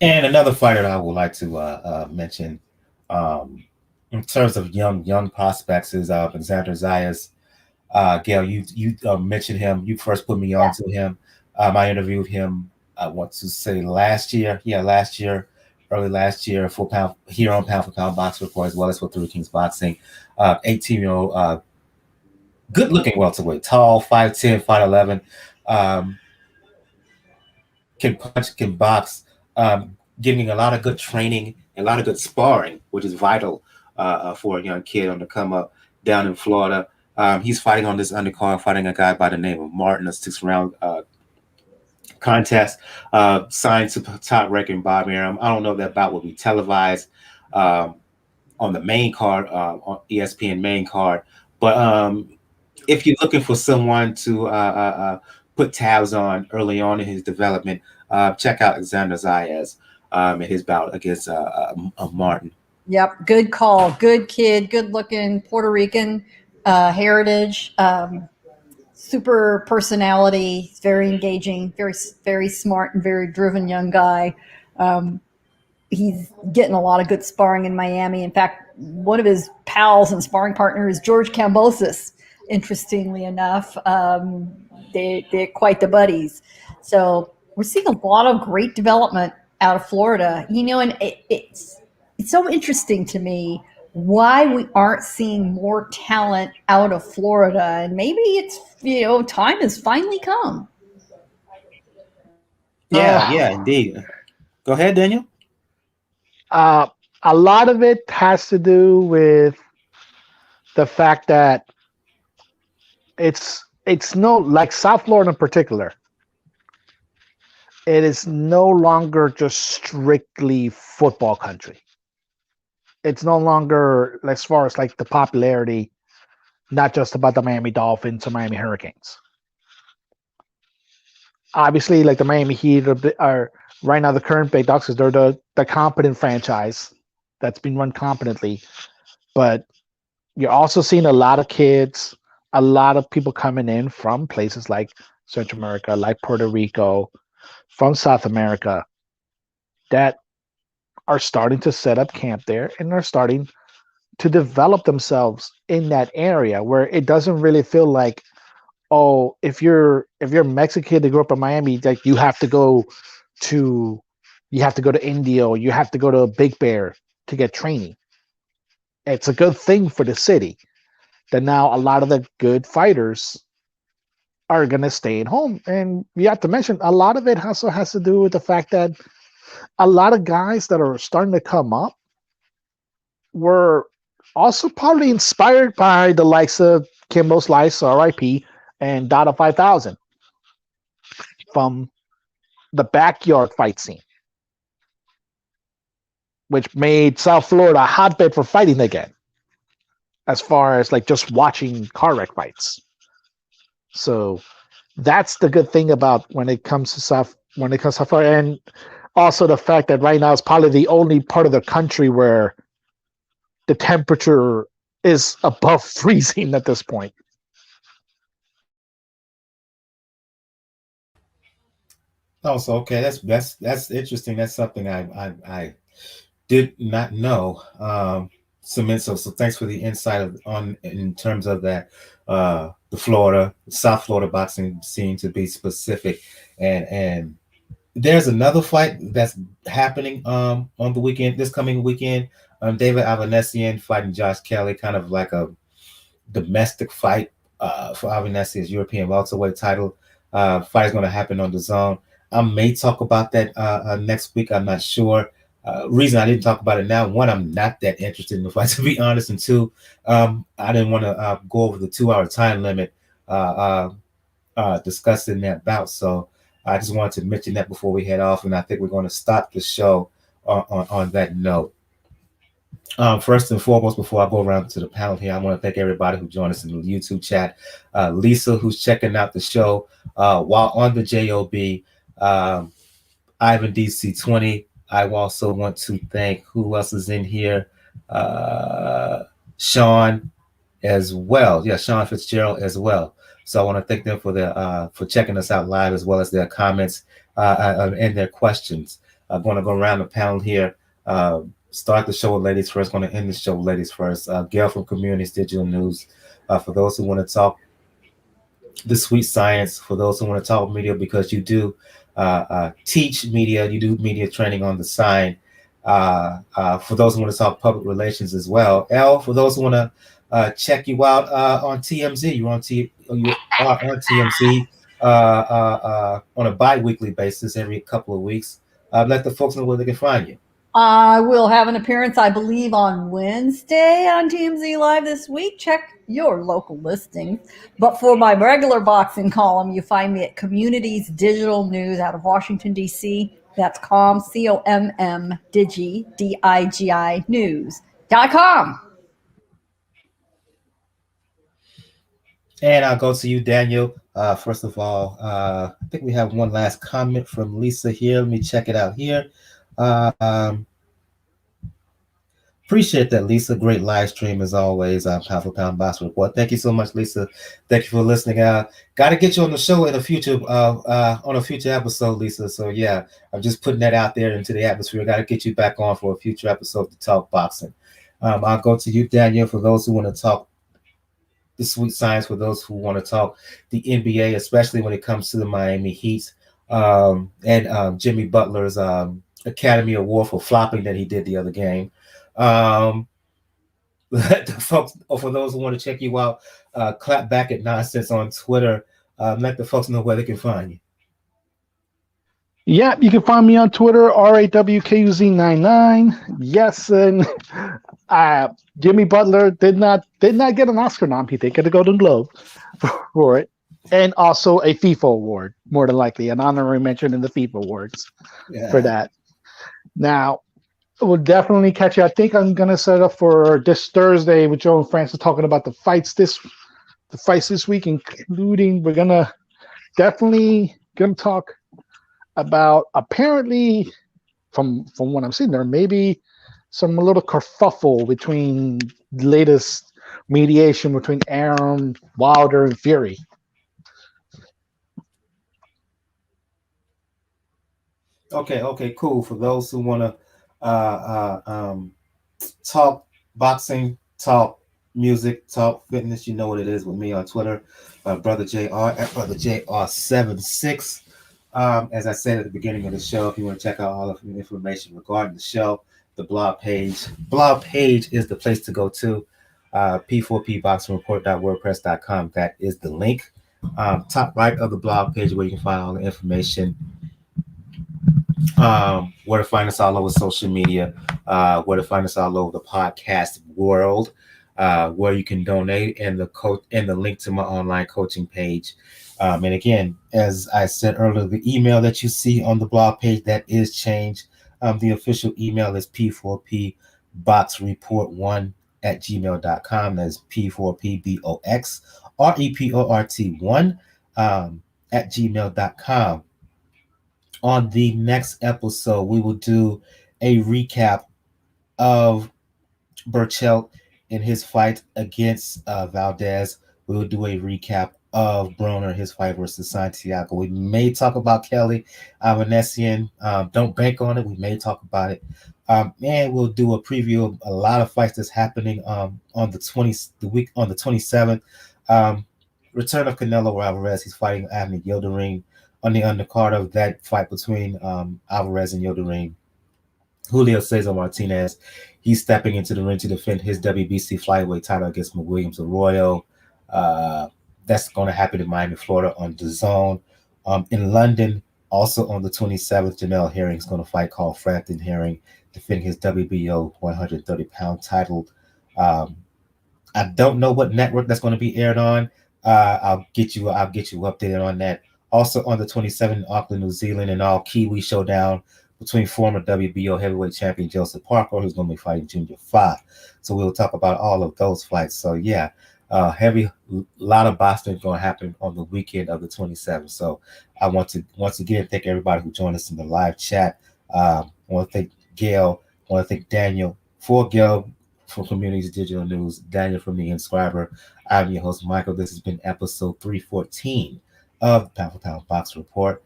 [SPEAKER 1] And another fighter that I would like to mention in terms of young prospects is Alexander Zayas. Gail, you mentioned him. You first put me on to him. I interviewed him, I want to say last year, early last year, here on Pound for Pound Box Report, as well as for Three Kings Boxing. 18-year-old, good-looking welterweight, tall, 5'10", 5'11", can punch, can box, getting a lot of good training, a lot of good sparring, which is vital for a young kid on the come up down in Florida. He's fighting on this undercard, fighting a guy by the name of Martin, a 6-round contest, signed to Top Ranking Bob Arum. I don't know if that bout will be televised on the main card, on ESPN main card. But if you're looking for someone to put tabs on early on in his development, check out Alexander Zayas and his bout against Martin.
[SPEAKER 2] Yep, good call. Good kid, good looking, Puerto Rican heritage. Super personality, very engaging, very, very smart and very driven young guy. He's getting a lot of good sparring in Miami. In fact, one of his pals and sparring partners is George Kambosos, interestingly enough. They're quite the buddies. So we're seeing a lot of great development out of Florida. And it's so interesting to me why we aren't seeing more talent out of Florida. And maybe it's, time has finally come.
[SPEAKER 1] Yeah, indeed. Go ahead, Daniel.
[SPEAKER 3] A lot of it has to do with the fact that it's no, like South Florida in particular, it is no longer just strictly football country. It's no longer, as far as like the popularity, not just about the Miami Dolphins or Miami Hurricanes. Obviously, like the Miami Heat are right now the current big dogs because they're the competent franchise that's been run competently. But you're also seeing a lot of kids, a lot of people coming in from places like Central America, like Puerto Rico, from South America, that are starting to set up camp there and are starting to develop themselves in that area where it doesn't really feel like, oh, if you're Mexican to grow up in Miami, like you have to go to India or you have to go to Big Bear to get training. It's a good thing for the city that now a lot of the good fighters are going to stay at home. And you have to mention a lot of it also has to do with the fact that a lot of guys that are starting to come up were also probably inspired by the likes of Kimbo Slice, RIP, and Dada 5000 from the backyard fight scene, which made South Florida a hotbed for fighting again, as far as like just watching car wreck fights. So that's the good thing about when it comes to South Florida, and also the fact that right now it's probably the only part of the country where the temperature is above freezing at this point.
[SPEAKER 1] Oh, so okay, that's interesting. That's something I did not know. So thanks for the insight on in terms of that. The South Florida boxing scene, to be specific, and there's another fight that's happening on the weekend, this coming weekend. David Avanesian fighting Josh Kelly, kind of like a domestic fight for Avanesian's European welterweight title. Fight is going to happen on the Zone. I may talk about that next week. I'm not sure. Reason I didn't talk about it now: one, I'm not that interested in the fight, to be honest, and two, I didn't want to go over the 2 hour time limit discussing that bout. So I just wanted to mention that before we head off, and I think we're going to stop the show on that note. First and foremost, before I go around to the panel here, I want to thank everybody who joined us in the YouTube chat. Lisa, who's checking out the show while on the JOB, Ivan DC20. I also want to thank who else is in here, Sean as well. Yeah, Sean Fitzgerald as well. So I want to thank them for checking us out live, as well as their comments and their questions. I'm going to go around the panel here. Start the show with ladies first. Going to end the show with ladies first. Gail from Communities Digital News. For those who want to talk the sweet science, for those who want to talk media, because you do teach media, you do media training on the side. For those who want to talk public relations as well. L, for those who want to check you out on TMZ. You are on TMZ on a bi-weekly basis every couple of weeks. Let the folks know where they can find you.
[SPEAKER 2] I will have an appearance, I believe, on Wednesday on TMZ Live this week. Check your local listings. But for my regular boxing column, you find me at Communities Digital News out of Washington, D.C. That's COMM, Digi, D-I-G-I, news.com.
[SPEAKER 1] And I'll go to you, Daniel. First of all, I think we have one last comment from Lisa here. Let me check it out here. Appreciate that, Lisa. Great live stream as always. Pound for Pound Box Report. Thank you so much, Lisa. Thank you for listening. Got to get you on the show in a future episode, Lisa. So yeah, I'm just putting that out there into the atmosphere. Got to get you back on for a future episode to talk boxing. I'll go to you, Daniel, for those who want to talk the sweet science, for those who want to talk the NBA, especially when it comes to the Miami Heat and Jimmy Butler's Academy Award for flopping that he did the other game. Let the folks, or for those who want to check you out, clap back at nonsense on Twitter. Let the folks know where they can find you.
[SPEAKER 3] Yeah, you can find me on Twitter, RAWKUZ99. Yes, and Jimmy Butler did not get an Oscar nom. He did get a Golden Globe for it, and also a FIFA award, more than likely, an honorary mention in the FIFA awards for that. Now, we'll definitely catch you. I think I'm gonna set up for this Thursday with Joe and Francis talking about the fights this week, including we're gonna talk about, apparently from what I'm seeing, there may be a little kerfuffle between the latest mediation between Aaron Wilder and Fury.
[SPEAKER 1] Okay, cool. For those who want to talk boxing, talk music, talk fitness, you know what it is with me on Twitter, Brother JR at Brother JR76. As I said at the beginning of the show, if you want to check out all of the information regarding the show, the blog page is the place to go to. P4pboxingreport.wordpress.com. That is the link. Top right of the blog page where you can find all the information. Where to find us all over social media, where to find us all over the podcast world, where you can donate, and the link to my online coaching page. And again, as I said earlier, the email that you see on the blog page, that is changed. The official email is p4pboxreport1@gmail.com. That's p4pboxreport1 at gmail.com. On the next episode, we will do a recap of Berchelt in his fight against Valdez. We will do a recap of Broner, his fight versus Santiago. We may talk about Kelly Avanesian. Don't bank on it. We may talk about it. And we'll do a preview of a lot of fights that's happening on the 27th. Return of Canelo Alvarez. He's fighting Abner Yildirim on the undercard of that fight between Alvarez and Yoderine, Julio Cesar Martinez, he's stepping into the ring to defend his WBC flyweight title against Williams Arroyo. That's going to happen in Miami, Florida on the Zone. In London, also on the 27th, Janelle Herring is going to fight Carl Frampton Herring, defending his WBO 130-pound title. I don't know what network that's going to be aired on. I'll get you updated on that. Also on the 27th in Auckland, New Zealand, an all Kiwi showdown between former WBO heavyweight champion Joseph Parker, who's going to be fighting Junior Fa. So we'll talk about all of those fights. So yeah, lot of boxing going to happen on the weekend of the 27th. So I want to once again thank everybody who joined us in the live chat. I want to thank Gayle. I want to thank Daniel. For Gayle from Communities Digital News, Daniel from The Inscriber. I'm your host, Michael. This has been episode 314 of the Pound for Pound Box Report.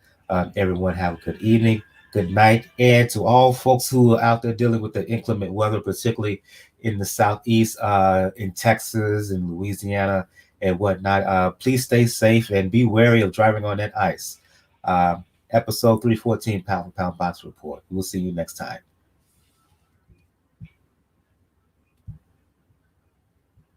[SPEAKER 1] Everyone have a good evening, good night. And to all folks who are out there dealing with the inclement weather, particularly in the Southeast, in Texas and Louisiana and whatnot, please stay safe and be wary of driving on that ice. Episode 314, Pound for Pound Box Report. We'll see you next time.